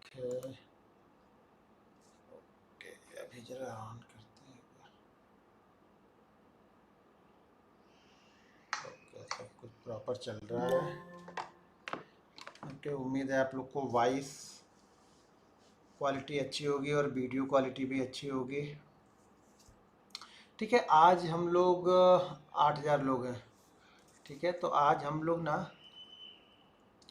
Okay okay, अभी जरा on करते हैं। ओके, सब कुछ प्रॉपर चल रहा है। ओके, उम्मीद है आप लोग को वॉइस क्वालिटी अच्छी होगी और वीडियो क्वालिटी भी अच्छी होगी। ठीक है, आज हम लोग 8,000 लोग हैं। ठीक है, तो आज हम लोग ना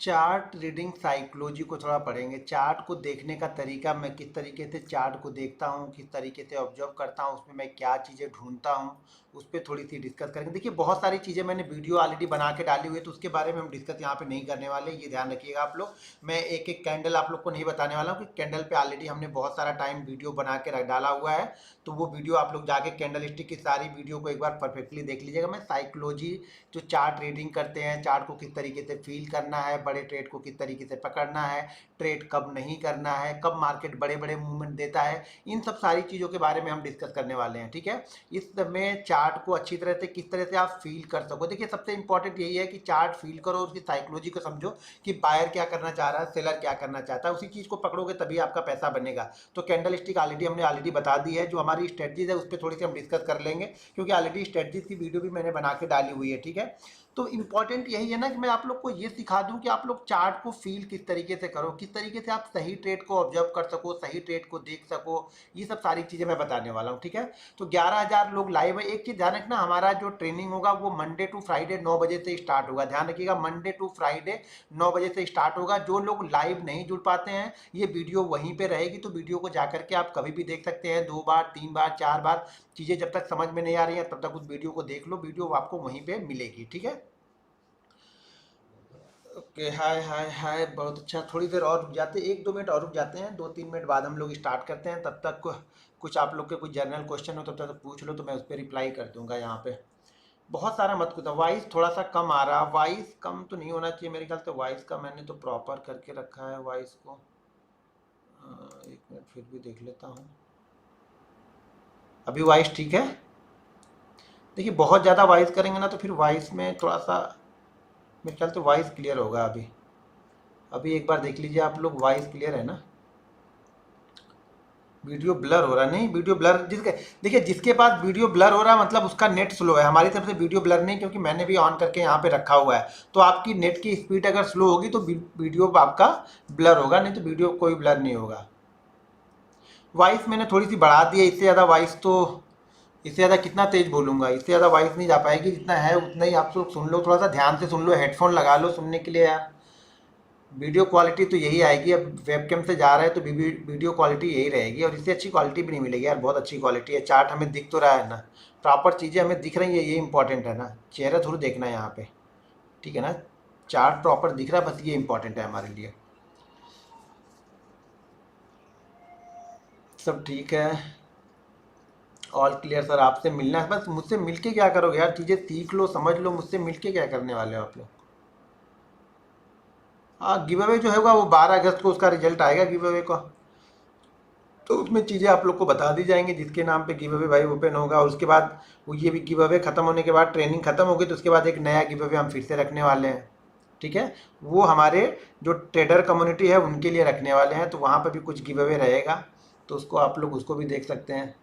चार्ट रीडिंग साइकोलॉजी को थोड़ा पढ़ेंगे। चार्ट को देखने का तरीका, मैं किस तरीके से चार्ट को देखता हूँ, किस तरीके से ऑब्जर्व करता हूँ, उसमें मैं क्या चीज़ें ढूंढता हूँ, उस पर थोड़ी सी डिस्कस करेंगे। देखिए, बहुत सारी चीज़ें मैंने वीडियो ऑलरेडी बना के डाली हुई है, तो उसके बारे में हम डिस्कस यहाँ पे नहीं करने वाले, ये ध्यान रखिएगा आप लोग। मैं एक एक कैंडल आप लोग को नहीं बताने वाला हूँ, कि कैंडल पे ऑलरेडी हमने बहुत सारा टाइम वीडियो बना के रख डाला हुआ है। तो वो वीडियो आप लोग जाके कैंडल स्टिक की सारी वीडियो को एक बार परफेक्टली देख लीजिएगा। मैं साइकोलॉजी, जो चार्ट रीडिंग करते हैं, चार्ट को किस तरीके से फील करना है, बड़े ट्रेड को किस तरीके से पकड़ना है, ट्रेड कब नहीं करना है, कब मार्केट बड़े बड़े मूवमेंट देता है, इन सब सारी चीज़ों के बारे में हम डिस्कस करने वाले हैं। ठीक है, इस में चार्ट को अच्छी तरह से किस तरह से आप फील कर सको। देखिए, सबसे इंपॉर्टेंट यही है कि चार्ट फील करो, उसकी साइकोलॉजी को समझो कि बायर क्या करना चाह रहा है, सेलर क्या करना चाहता है, उसी चीज़ को पकड़ोगे तभी आपका पैसा बनेगा। तो कैंडल स्टिक ऑलरेडी बता दी है। जो हमारी स्ट्रेटजीज है उस पर थोड़ी सी हम डिस्कस कर लेंगे, क्योंकि ऑलरेडी स्ट्रेटजीज की वीडियो भी मैंने बना के डाली हुई है। ठीक है, तो इम्पॉर्टेंट यही है ना कि मैं आप लोग को ये सिखा दूं कि आप लोग चार्ट को फील किस तरीके से करो, किस तरीके से आप सही ट्रेड को ऑब्जर्व कर सको, सही ट्रेड को देख सको। ये सब सारी चीज़ें मैं बताने वाला हूँ। ठीक है, तो 11,000 लोग लाइव है। एक चीज़ ध्यान रखना, हमारा जो ट्रेनिंग होगा वो मंडे टू फ्राइडे 9 बजे से स्टार्ट होगा। ध्यान रखिएगा, मंडे टू फ्राइडे 9 बजे से स्टार्ट होगा। जो लोग लाइव नहीं जुड़ पाते हैं, ये वीडियो वहीं पे रहेगी, तो वीडियो को जाकर के आप कभी भी देख सकते हैं, 2 बार 3 बार 4 बार। चीज़ें जब तक समझ में नहीं आ रही हैं तब तक उस वीडियो को देख लो, वीडियो आपको वहीं पे मिलेगी। ठीक है, ओके, हाय हाय हाय, बहुत अच्छा। थोड़ी देर और रुक जाते हैं, 1-2 मिनट और रुक जाते हैं, 2-3 मिनट बाद हम लोग स्टार्ट करते हैं। तब तक कुछ आप लोग के कुछ जनरल क्वेश्चन हो तब तक पूछ लो, तो मैं उस पर रिप्लाई कर दूंगा। यहाँ पे बहुत सारा मत पूछो। वॉइस थोड़ा सा कम आ रहा, वॉइस कम तो नहीं होना चाहिए मेरे ख्याल से। वॉइस का मैंने तो प्रॉपर करके रखा है वॉइस को। 1 मिनट फिर भी देख लेता हूँ। अभी वॉइस ठीक है। देखिए, बहुत ज़्यादा वॉइस करेंगे ना तो फिर वॉइस में थोड़ा सा, मेरे ख्याल से वॉइस क्लियर होगा अभी। अभी एक बार देख लीजिए आप लोग, वॉइस क्लियर है ना। वीडियो ब्लर हो रहा है, नहीं वीडियो ब्लर जिसके, देखिए जिसके पास वीडियो ब्लर हो रहा है मतलब उसका नेट स्लो है। हमारी तरफ से वीडियो ब्लर नहीं, क्योंकि मैंने भी ऑन करके यहाँ पे रखा हुआ है। तो आपकी नेट की स्पीड अगर स्लो होगी तो वीडियो आपका ब्लर होगा, नहीं तो वीडियो कोई ब्लर नहीं होगा। वॉइस मैंने थोड़ी सी बढ़ा दी है, इससे ज़्यादा वॉइस तो, इससे ज़्यादा कितना तेज बोलूँगा, इससे ज़्यादा वॉइस नहीं जा पाएगी। जितना है उतना ही आप लोग सुन लो, थोड़ा सा ध्यान से सुन लो, हेडफोन लगा लो सुनने के लिए यार। वीडियो क्वालिटी तो यही आएगी। अब वेबकैम से जा रहा है तो वीडियो क्वालिटी यही रहेगी, और इससे अच्छी क्वालिटी भी नहीं मिलेगी यार। बहुत अच्छी क्वालिटी है, चार्ट हमें दिख तो रहा है ना, प्रॉपर चीज़ें हमें दिख रही है, ये इंपॉर्टेंट है ना। चेहरा थोड़ा देखना है यहाँ पे, ठीक है ना। चार्ट प्रॉपर दिख रहा है, बस ये इंपॉर्टेंट है हमारे लिए। सब ठीक है, ऑल क्लियर सर। आपसे मिलना है बस, मुझसे मिलके क्या करोगे यार, चीज़ें सीख लो समझ लो, मुझसे मिलके क्या करने वाले हो आप लोग। हाँ, गिव अवे जो होगा वो 12 अगस्त को उसका रिजल्ट आएगा गिव अवे का। तो उसमें चीज़ें आप लोग को बता दी जाएंगी, जिसके नाम पे गिव अवे भाई ओपन होगा। और उसके बाद वो, ये भी गिव अवे खत्म होने के बाद, ट्रेनिंग खत्म होगी तो उसके बाद एक नया गिव अवे हम फिर से रखने वाले हैं। ठीक है, वो हमारे जो ट्रेडर कम्युनिटी है उनके लिए रखने वाले हैं, तो वहाँ पर भी कुछ गिव अवे रहेगा, तो उसको आप लोग उसको भी देख सकते हैं।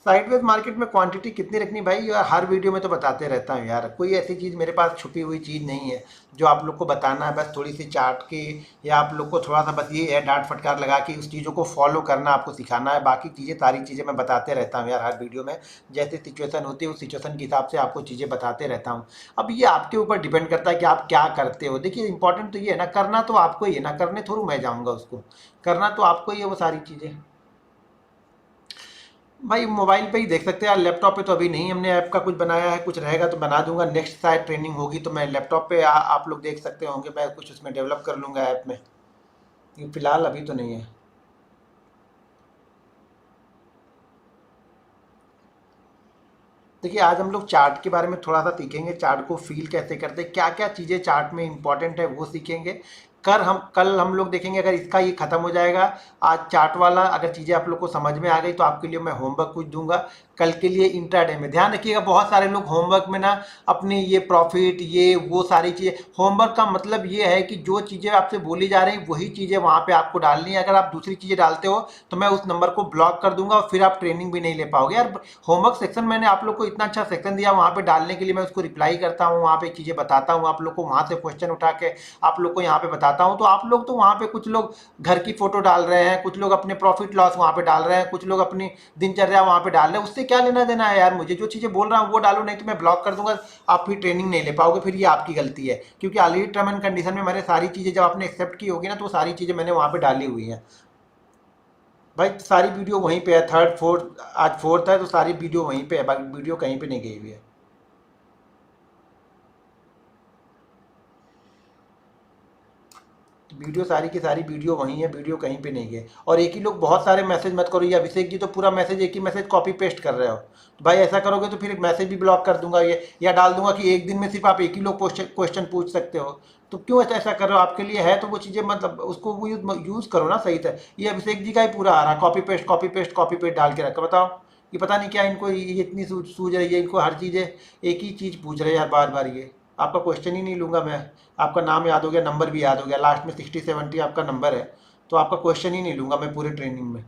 साइडवेज मार्केट में क्वांटिटी कितनी रखनी भाई, यार हर वीडियो में तो बताते रहता हूँ यार। कोई ऐसी चीज़ मेरे पास छुपी हुई चीज़ नहीं है जो आप लोग को बताना है। बस थोड़ी सी चार्ट की, या आप लोग को थोड़ा सा बस ये है डांट फटकार लगा के उस चीज़ों को फॉलो करना आपको सिखाना है। बाकी चीज़ें, सारी चीज़ें मैं बताते रहता हूँ यार हर वीडियो में। जैसे सिचुएशन होती है उस सिचुएशन के हिसाब से आपको चीज़ें बताते रहता हूँ। अब ये आपके ऊपर डिपेंड करता है कि आप क्या करते हो। देखिए, इंपॉर्टेंट तो ये है ना, करना तो आपको ही है ना, करने थोड़ू मैं जाऊँगा उसको, करना तो आपको ही है वो सारी चीज़ें। भाई मोबाइल पे ही देख सकते हैं यार, लैपटॉप पे तो अभी नहीं हमने ऐप का कुछ बनाया है। कुछ रहेगा तो बना दूंगा, नेक्स्ट शायद ट्रेनिंग होगी तो मैं लैपटॉप पे आप लोग देख सकते होंगे, मैं कुछ उसमें डेवलप कर लूँगा ऐप में। ये फिलहाल अभी तो नहीं है। देखिए, आज हम लोग चार्ट के बारे में थोड़ा सा सीखेंगे, चार्ट को फील कैसे करते हैं, क्या क्या चीज़ें चार्ट में इंपॉर्टेंट है वो सीखेंगे। कल हम लोग देखेंगे। अगर इसका ये खत्म हो जाएगा आज चार्ट वाला, अगर चीज़ें आप लोग को समझ में आ गई तो आपके लिए मैं होमवर्क कुछ दूंगा कल के लिए इंट्राडे में। ध्यान रखिएगा, बहुत सारे लोग होमवर्क में ना अपनी ये प्रॉफिट ये वो सारी चीज़ें, होमवर्क का मतलब ये है कि जो चीज़ें आपसे बोली जा रही वही चीज़ें वहाँ पे आपको डालनी है। अगर आप दूसरी चीज़ें डालते हो तो मैं उस नंबर को ब्लॉक कर दूंगा और फिर आप ट्रेनिंग भी नहीं ले पाओगे यार। होमवर्क सेक्शन मैंने आप लोग को इतना अच्छा सेक्शन दिया, वहाँ पे डालने के लिए मैं उसको रिप्लाई करता हूँ, वहाँ पे चीज़ें बताता हूँ आप लोग को, वहाँ से क्वेश्चन उठा के आप लोग को यहाँ पे बताता हूँ। तो आप लोग तो वहाँ पे कुछ लोग घर की फोटो डाल रहे हैं, कुछ लोग अपने प्रॉफिट लॉस वहाँ पे डाल रहे हैं, कुछ लोग अपनी दिनचर्या वहाँ पे डाल रहे हैं। उससे क्या लेना देना है यार, मुझे जो चीज़ें बोल रहा हूँ वो डालो, नहीं तो मैं ब्लॉक कर दूंगा, आप फिर ट्रेनिंग नहीं ले पाओगे, फिर ये आपकी गलती है। क्योंकि ऑलरेडी टर्म एंड कंडीशन में मैंने सारी चीज़ें जब आपने एक्सेप्ट की होगी ना तो सारी चीज़ें मैंने वहाँ पे डाली हुई हैं भाई। सारी वीडियो वहीं पे है, थर्ड फोर्थ, आज फोर्थ है तो सारी वीडियो वहीं पे है, बाकी वीडियो कहीं पे नहीं गई हुई है। वीडियो सारी की सारी वीडियो वहीं है, वीडियो कहीं पे नहीं गए। और एक ही लोग बहुत सारे मैसेज मत करो, ये अभिषेक जी तो पूरा मैसेज एक ही मैसेज कॉपी पेस्ट कर रहे हो, तो भाई ऐसा करोगे तो फिर मैसेज भी ब्लॉक कर दूंगा ये, या डाल दूंगा कि एक दिन में सिर्फ आप एक ही लोग क्वेश्चन पूछ सकते हो। तो क्यों ऐसा कर रहे हो, आपके लिए है तो वो चीज़ें मतलब उसको वो यूज़ करो ना सही से। ये अभिषेक जी का ही पूरा आ रहा है copy paste copy paste copy paste डाल के रखा। बताओ ये पता नहीं क्या इनको ये इतनी सूझ रही है, इनको हर चीज़ें एक ही चीज़ पूछ रहे हैं यार बार बार। ये आपका क्वेश्चन ही नहीं लूँगा मैं, आपका नाम याद हो गया, नंबर भी याद हो गया, लास्ट में 60-70 आपका नंबर है, तो आपका क्वेश्चन ही नहीं लूँगा मैं पूरे ट्रेनिंग में।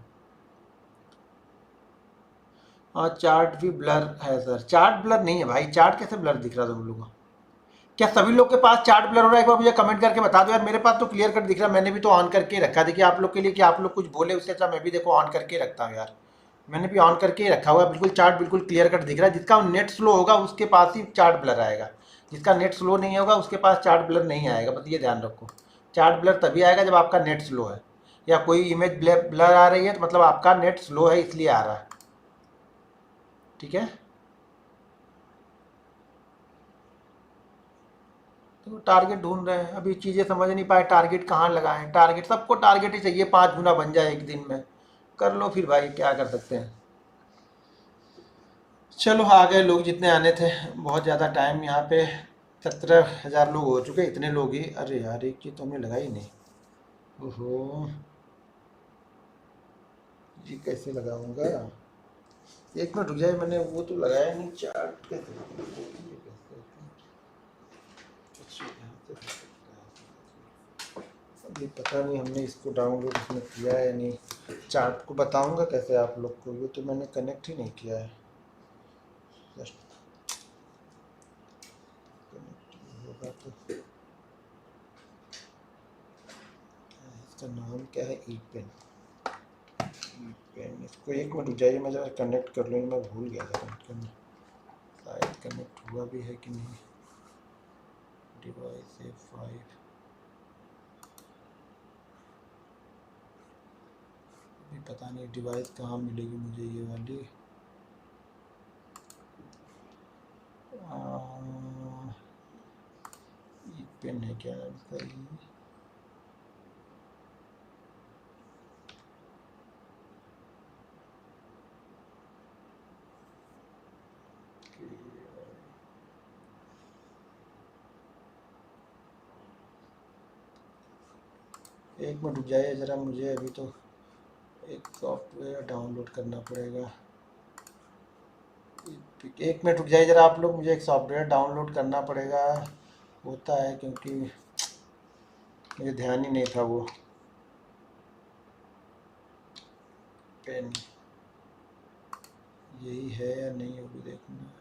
हाँ चार्ट भी ब्लर है सर, चार्ट ब्लर नहीं है भाई, चार्ट कैसे ब्लर दिख रहा है तुम लोगों को? क्या सभी लोग के पास चार्ट ब्लर हो रहा है? एक बार मुझे कमेंट करके बता दो यार, मेरे पास तो क्लियर कट दिख रहा है, मैंने भी तो ऑन करके रखा। देखिए आप लोग के लिए कि आप लोग कुछ बोले उससे अच्छा मैं भी देखो ऑन करके रखता हूँ यार, मैंने भी ऑन करके ही रखा हुआ है, बिल्कुल चार्ट बिल्कुल क्लियर कट दिख रहा है। जिसका नेट स्लो होगा उसके पास ही चार्ट ब्लर आएगा, जिसका नेट स्लो नहीं होगा उसके पास चार्ट ब्लर नहीं आएगा, बस ये ध्यान रखो। चार्ट ब्लर तभी आएगा जब आपका नेट स्लो है, या कोई इमेज ब्लर आ रही है तो मतलब आपका नेट स्लो है इसलिए आ रहा है, ठीक है। तो टारगेट ढूंढ रहे हैं, अभी चीज़ें समझ नहीं पाए टारगेट कहाँ लगाएं। टारगेट सबको टारगेट ही चाहिए, 5 गुना बन जाए एक दिन में, कर लो फिर भाई, क्या कर सकते हैं। चलो आ गए लोग जितने आने थे, बहुत ज़्यादा टाइम यहाँ पे 17,000 लोग हो चुके, इतने लोग ही। अरे यार एक चीज़ तो हमने लगाई नहीं, ओहो ये कैसे लगाऊंगा, एक मिनट रुक जाए, मैंने वो तो लगाया नहीं, चार्ट कैसे अभी पता नहीं हमने इसको डाउनलोड इसमें किया है या नहीं। चार्ट को बताऊंगा कैसे आप लोग को, ये तो मैंने कनेक्ट ही नहीं किया है। जस्ट कनेक्ट होगा तो इसका नाम क्या है, ई पेन। ई पेन, इसको एक मिनट रुक जाइए, मैं ज़रा कनेक्ट कर लूँ, मैं भूल गया था कनेक्ट करना, शायद कनेक्ट हुआ भी है कि नहीं। डिवाइस A5, अभी पता नहीं डिवाइस कहाँ मिलेगी मुझे ये वाली। ई पेन है क्या इसका, एक मिनट रुक जाइए ज़रा, मुझे अभी तो एक सॉफ्टवेयर डाउनलोड करना पड़ेगा। एक मिनट रुक जाइए ज़रा आप लोग, मुझे एक सॉफ्टवेयर डाउनलोड करना पड़ेगा, होता है क्योंकि मुझे ध्यान ही नहीं था वो। पेन यही है या नहीं वो भी देखना है।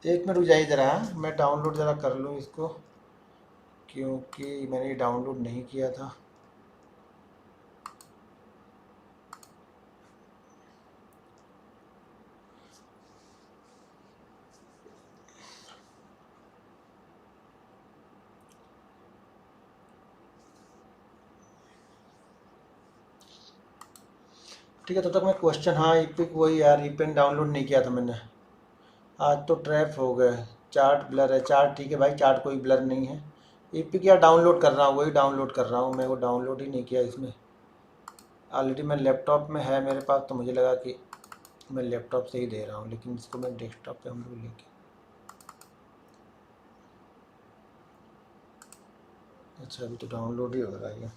एक मिनट रुक जाइए ज़रा, मैं डाउनलोड ज़रा कर लूँ इसको, क्योंकि मैंने डाउनलोड नहीं किया था। ठीक है, तो तक मैं क्वेश्चन, हाँ इपिक वही यार, ई पेन डाउनलोड नहीं किया था मैंने, आज तो ट्रैप हो गए। चार्ट ब्लर है, चार्ट ठीक है भाई, चार्ट कोई ब्लर नहीं है, एपी क्या डाउनलोड कर रहा हूँ, वही डाउनलोड कर रहा हूँ मैं, वो डाउनलोड ही नहीं किया इसमें। ऑलरेडी मैं लैपटॉप में है मेरे पास, तो मुझे लगा कि मैं लैपटॉप से ही दे रहा हूँ, लेकिन इसको मैं डेस्कटॉप पे हम लोग लेके। अच्छा अभी तो डाउनलोड ही हो रहा है।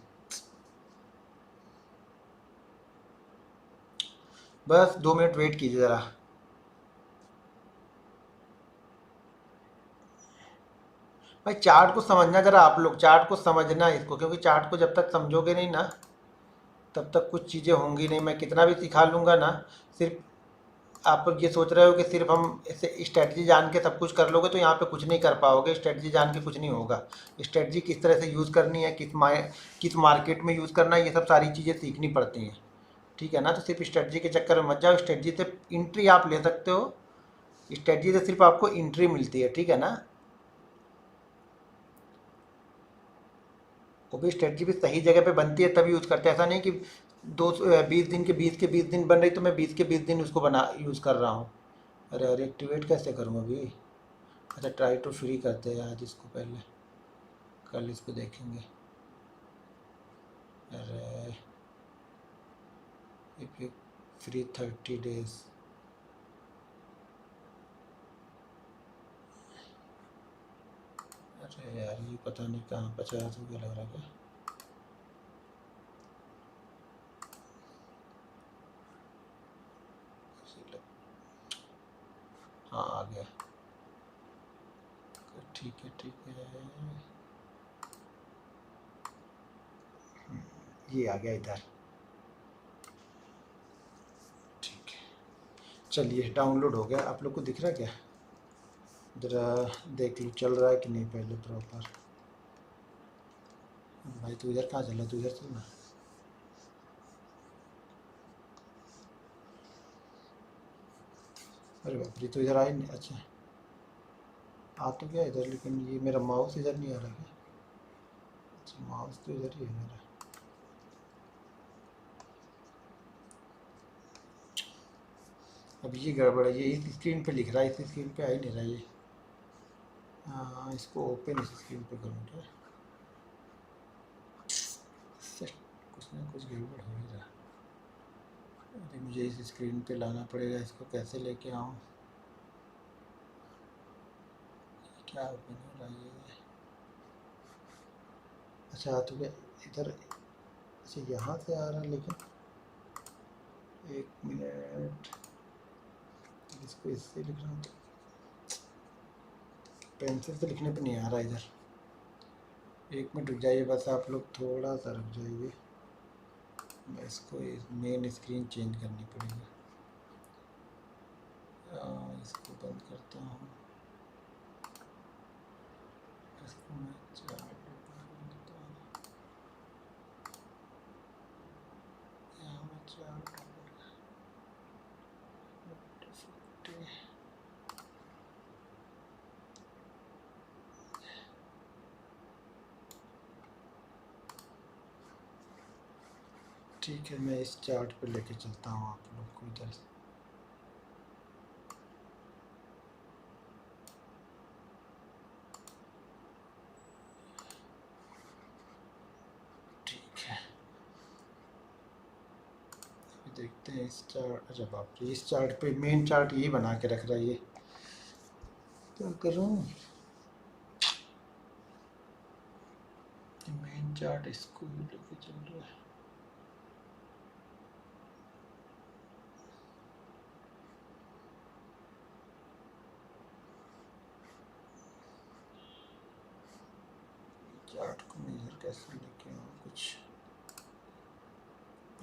बस 2 मिनट वेट कीजिए ज़रा। भाई चार्ट को समझना जरा, आप लोग चार्ट को समझना इसको, क्योंकि चार्ट को जब तक समझोगे नहीं ना तब तक कुछ चीज़ें होंगी नहीं। मैं कितना भी सिखा लूँगा ना, सिर्फ आप लोग ये सोच रहे हो कि सिर्फ हम ऐसे स्ट्रेटजी जान के सब कुछ कर लोगे तो यहाँ पे कुछ नहीं कर पाओगे। स्ट्रेटजी जान के कुछ नहीं होगा। स्ट्रेटजी किस तरह से यूज़ करनी है, किस मार्केट में यूज़ करना है, ये सब सारी चीज़ें सीखनी पड़ती हैं। ठीक है ना, तो सिर्फ स्ट्रेटजी के चक्कर में मत जाओ। स्ट्रेटजी से इंट्री आप ले सकते हो, स्ट्रेटजी से सिर्फ आपको इंट्री मिलती है। ठीक है ना, वो भी स्ट्रेटजी भी सही जगह पे बनती है तभी यूज़ करते हैं। ऐसा नहीं कि 20 दिन के 20 बन रही तो मैं 20 दिन उसको बना यूज़ कर रहा हूँ। अरे अरे एक्टिवेट कैसे करूँ अभी। अच्छा ट्राई टू फ्री करते हैं आज इसको पहले, कल इसको देखेंगे। अरे इफ यू फ्री 30 डेज, अरे यार ये पता नहीं कहाँ 50 रुपया लग रहा है क्या। हाँ आ गया, ठीक है ठीक है। ये आ गया इधर, ठीक है। चलिए डाउनलोड हो गया, आप लोग को दिख रहा है क्या? ज़रा देख लो चल रहा है कि नहीं पहले प्रॉपर। भाई तू इधर कहाँ चल रहा, तू इधर चल ना। अरे बाप रे, तो इधर आई नहीं। अच्छा आ तो गया इधर, लेकिन ये मेरा माउस इधर नहीं आ रहा है। अच्छा माउस तो इधर ही है मेरा। अब ये गड़बड़ है, ये इस स्क्रीन पे लिख रहा है, इस स्क्रीन पे आ ही नहीं रहा ये। हाँ इसको ओपन इस स्क्रीन पे करूँ क्या? कुछ ना कुछ गड़बड़ हो ही रहा। अरे मुझे इस स्क्रीन पे लाना पड़ेगा, इसको कैसे लेके आऊँ? क्या ओपन हो रहा है ये? अच्छा तो क्या इधर, अच्छा यहाँ से आ रहा है, लेकिन 1 मिनट, इसको इससे लिख रहा हूँ तो पेंसिल से लिखने पे नहीं आ रहा इधर। 1 मिनट रुक जाइए बस, आप लोग थोड़ा सा रुक जाइए। मैं इसको मेन स्क्रीन चेंज करनी पड़ेगी। इसको बंद करता हूँ, इसको मैं चार्ट ओपन कर देता हूँ। यहाँ मैं चार्ट ओपन कर, ठीक है मैं इस चार्ट पे लेके चलता हूँ आप लोग को इधर से। ठीक है देखते हैं इस चार्ट। अच्छा बाप रे, इस चार्ट पे मेन चार्ट यही बना के रख रहा है ये, क्या करूँ? मेन चार्ट इसको भी लेके चल रहा है। चार्ट को मैं इधर कैसे लेके आऊँ कुछ?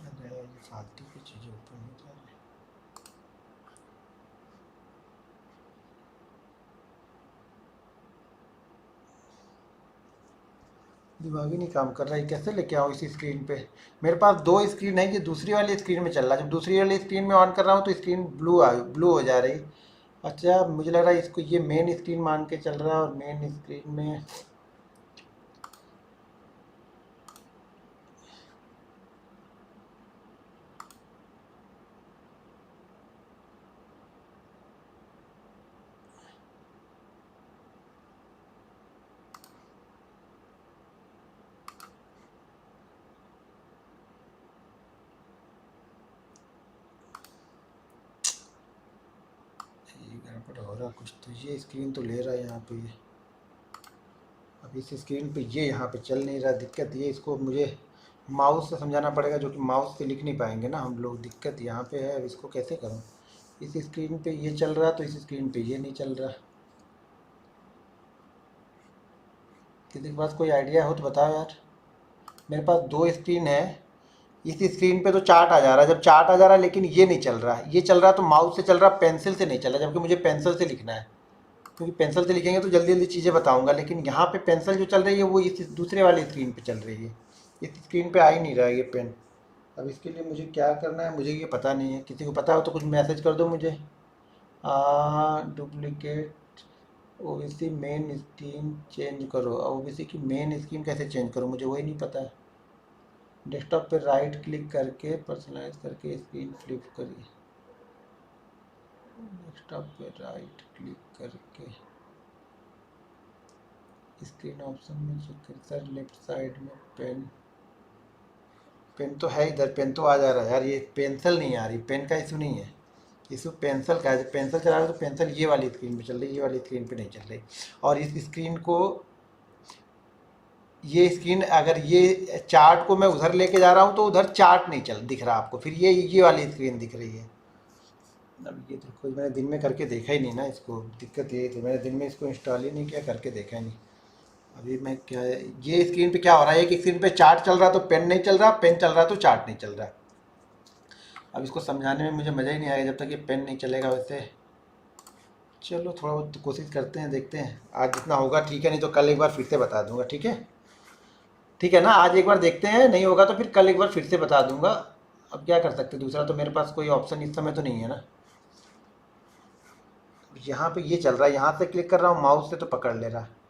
अरे ये फालतू की चीज़ें ऊपर नहीं जा रही। दिमाग ही नहीं काम कर रहा है, कैसे लेके आऊँ इसी स्क्रीन पे? मेरे पास 2 स्क्रीन है, कि दूसरी वाली स्क्रीन में चल रहा है। जब दूसरी वाली स्क्रीन में ऑन कर रहा हूँ तो स्क्रीन ब्लू हो जा रही। अच्छा मुझे लग रहा है इसको ये मेन स्क्रीन मान के चल रहा है, और मेन स्क्रीन में रहा कुछ, तो ये स्क्रीन तो ले रहा है यहाँ पे ये। अब इस स्क्रीन पे ये यहाँ पे चल नहीं रहा, दिक्कत ये, इसको मुझे माउस से समझाना पड़ेगा, जो कि माउस से लिख नहीं पाएंगे ना हम लोग, दिक्कत यहाँ पे है। अब इसको कैसे करूँ? इस स्क्रीन पे ये चल रहा तो इस स्क्रीन पे ये नहीं चल रहा। किसी के पास कोई आइडिया हो तो बताओ यार। मेरे पास दो स्क्रीन है, इस स्क्रीन पे तो चार्ट आ जा रहा है, जब चार्ट आ जा रहा है लेकिन ये नहीं चल रहा, ये चल रहा तो माउस से चल रहा, पेंसिल से नहीं चल रहा, जबकि मुझे पेंसिल से लिखना है, क्योंकि पेंसिल से लिखेंगे तो जल्दी जल्दी चीज़ें बताऊंगा। लेकिन यहाँ पे पेंसिल जो चल रही है वो इस दूसरे वाले स्क्रीन पे चल रही है, इस स्क्रीन पे आ ही नहीं रहा है ये पेन। अब इसके लिए मुझे क्या करना है मुझे ये पता नहीं है, किसी को पता हो तो कुछ मैसेज कर दो मुझे। Duplicate OBC main screen change करो। ओबीसी की मेन स्क्रीन कैसे चेंज करो, मुझे वही नहीं पता है। डेस्कटॉप पे राइट क्लिक करके पर्सनलाइज करके स्क्रीन फ्लिप करिए। डेस्कटॉप पे राइट क्लिक करके स्क्रीन ऑप्शन में चेक करिए सर, लेफ्ट साइड में पेन, पेन तो है इधर, पेन तो आ जा रहा है यार, ये पेंसिल नहीं आ रही, पेन का इशू नहीं है, इशू पेंसिल का है। पेंसिल चला रहा है तो पेंसिल ये वाली स्क्रीन पे चल रही है, ये वाली स्क्रीन पे नहीं चल रही। और इस स्क्रीन को, ये स्क्रीन अगर ये चार्ट को मैं उधर लेके जा रहा हूँ तो उधर चार्ट नहीं चल दिख रहा आपको, फिर ये वाली स्क्रीन दिख रही है। अब ये देखो मैंने दिन में करके देखा ही नहीं ना इसको, दिक्कत ये थी, मैंने दिन में इसको इंस्टॉल ही नहीं किया, करके देखा ही नहीं। अभी मैं क्या, ये स्क्रीन पे क्या हो रहा है, एक स्क्रीन पे चार्ट चल रहा तो पेन नहीं चल रहा, पेन चल रहा तो चार्ट नहीं चल रहा। अब इसको समझाने में मुझे मज़ा ही नहीं आएगा जब तक ये पेन नहीं चलेगा। वैसे चलो थोड़ा बहुत कोशिश करते हैं, देखते हैं आज जितना होगा ठीक है, नहीं तो कल एक बार फिर से बता दूंगा, ठीक है? ठीक है ना, आज एक बार देखते हैं, नहीं होगा तो फिर कल एक बार फिर से बता दूंगा। अब क्या कर सकते, दूसरा तो मेरे पास कोई ऑप्शन इस समय तो नहीं है ना। यहाँ पे ये चल रहा है, यहाँ से क्लिक कर रहा हूँ, माउस से तो पकड़ ले रहा है।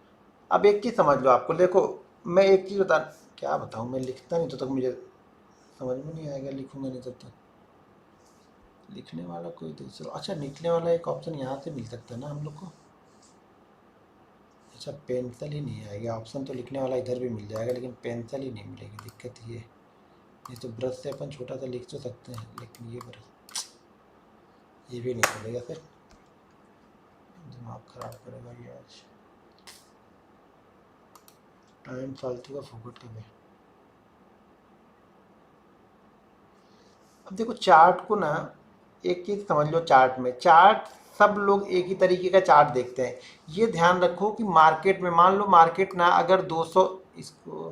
अब एक चीज़ समझ लो आपको, देखो मैं एक चीज़ बता, क्या बताऊँ, मैं लिखता नहीं तो तक मुझे समझ में नहीं आएगा, लिखूँगा नहीं तब तक। लिखने वाला कोई दूसरा, अच्छा लिखने वाला एक ऑप्शन यहाँ से मिल सकता है ना हम लोग को। अच्छा पेंसिल ही नहीं आएगा ऑप्शन, तो लिखने वाला इधर भी मिल जाएगा लेकिन पेंसिल ही नहीं मिलेगी, दिक्कत ये। नहीं तो ब्रश से अपन छोटा सा लिख तो सकते हैं, लेकिन ये ब्रश ये भी नहीं चलेगा, फिर दिमाग खराब करेगा ये आज, टाइम फालतू का फुकट का है। अब देखो चार्ट को ना, एक चीज़ समझ लो, चार्ट में, चार्ट सब लोग एक ही तरीके का चार्ट देखते हैं। ये ध्यान रखो कि मार्केट में, मान लो मार्केट ना अगर 200, इसको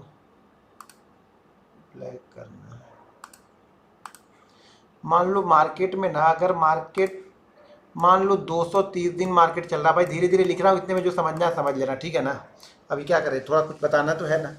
ब्लैक करना है, मान लो मार्केट में ना, अगर मार्केट मान लो 230 दिन मार्केट चल रहा, भाई धीरे धीरे लिख रहा हूँ, इतने में जो समझना है समझ लेना, ठीक है ना? अभी क्या करें, थोड़ा कुछ बताना तो है ना।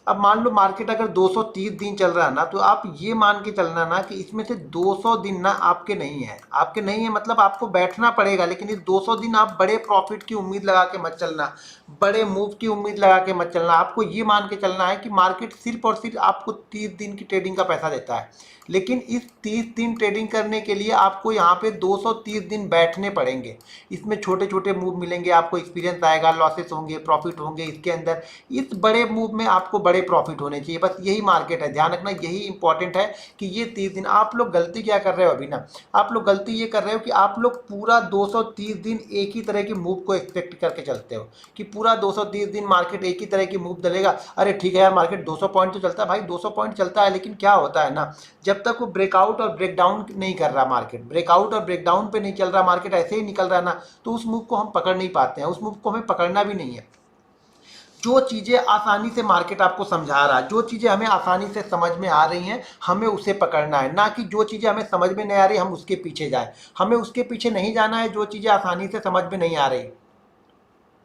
अब मान लो मार्केट अगर 230 दिन चल रहा है ना, तो आप ये मान के चलना ना कि इसमें से 200 दिन ना आपके नहीं है, आपके नहीं है मतलब आपको बैठना पड़ेगा, लेकिन इस 200 दिन आप बड़े प्रॉफिट की उम्मीद लगा के मत चलना, बड़े मूव की उम्मीद लगा के मत चलना। आपको ये मान के चलना है कि मार्केट सिर्फ और सिर्फ आपको 30 दिन की ट्रेडिंग का पैसा देता है, लेकिन इस 30 दिन ट्रेडिंग करने के लिए आपको यहाँ पे 230 दिन बैठने पड़ेंगे। इसमें छोटे छोटे मूव मिलेंगे, आपको एक्सपीरियंस आएगा, लॉसेस होंगे, प्रॉफिट होंगे, इसके अंदर इस बड़े मूव में आपको बड़े प्रॉफिट होने चाहिए, बस यही मार्केट है, ध्यान रखना, यही इंपॉर्टेंट है कि ये 30 दिन। आप लोग गलती क्या कर रहे हो अभी ना, आप लोग गलती ये कर रहे हो कि आप लोग पूरा 230 दिन एक ही तरह की मूव को एक्सपेक्ट करके चलते हो कि पूरा 230 दिन मार्केट एक ही तरह की मूव चलेगा। अरे ठीक है यार, मार्केट 200 पॉइंट तो चलता है भाई, 200 पॉइंट चलता है, लेकिन क्या होता है ना, जब तक वो ब्रेकआउट और ब्रेकडाउन नहीं कर रहा मार्केट, ब्रेकआउट और ब्रेकडाउन पे नहीं चल रहा मार्केट, ऐसे ही निकल रहा है ना, तो उस मूव को हम पकड़ नहीं पाते हैं, उस मूव को हमें पकड़ना भी नहीं है। जो चीज़ें आसानी से मार्केट आपको समझा रहा है, जो चीज़ें हमें आसानी से समझ में आ रही हैं, हमें उसे पकड़ना है, ना कि जो चीज़ें हमें समझ में नहीं आ रही हम उसके पीछे जाए। हमें उसके पीछे नहीं जाना है जो चीज़ें आसानी से समझ में नहीं आ रही।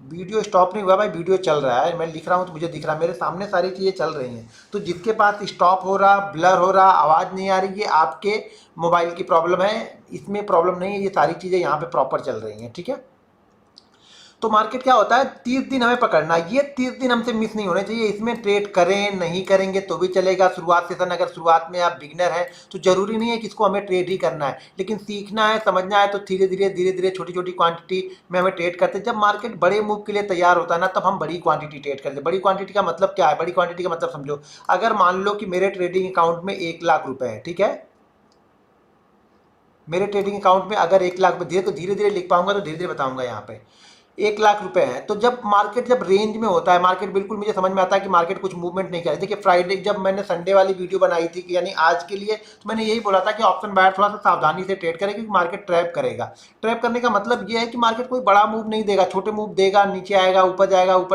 वीडियो स्टॉप नहीं हुआ भाई, वीडियो चल रहा है, मैं लिख रहा हूँ तो मुझे दिख रहा है, मेरे सामने सारी चीज़ें चल रही हैं। तो जिसके पास स्टॉप हो रहा, ब्लर हो रहा, आवाज़ नहीं आ रही, ये आपके मोबाइल की प्रॉब्लम है, इसमें प्रॉब्लम नहीं है, ये सारी चीज़ें यहाँ पे प्रॉपर चल रही हैं, ठीक है? तो मार्केट क्या होता है, 30 दिन हमें पकड़ना, ये 30 दिन हमसे मिस नहीं होने चाहिए। इसमें ट्रेड करें नहीं करेंगे तो भी चलेगा, शुरुआत सेशन अगर शुरुआत में आप बिगनर हैं तो जरूरी नहीं है कि इसको हमें ट्रेड ही करना है, लेकिन सीखना है, समझना है, तो धीरे धीरे छोटी छोटी क्वांटिटी में हमें ट्रेड करते हैं। जब मार्केट बड़े मूव के लिए तैयार होता है ना, तब हम बड़ी क्वांटिटी ट्रेड करते हैं। बड़ी क्वांटिटी का मतलब क्या है, बड़ी क्वांटिटी का मतलब समझो, अगर मान लो कि मेरे ट्रेडिंग अकाउंट में 1 लाख रुपए है, ठीक है, मेरे ट्रेडिंग अकाउंट में अगर 1 लाख रुपये, धीरे धीरे लिख पाऊंगा तो धीरे धीरे बताऊंगा। यहाँ पे 1 लाख रुपए है, तो जब मार्केट जब रेंज में होता है, मार्केट बिल्कुल मुझे समझ में आता है कि मार्केट कुछ मूवमेंट नहीं कर रही। देखिए फ्राइडे जब मैंने संडे वाली वीडियो बनाई थी कि यानी आज के लिए, तो मैंने यही बोला था कि ऑप्शन बायर थोड़ा सा सावधानी से ट्रेड करें क्योंकि मार्केट ट्रैप करेगा। ट्रैप करने का मतलब ये है कि मार्केट कोई बड़ा मूव नहीं देगा, छोटे मूव देगा, नीचे आएगा, ऊपर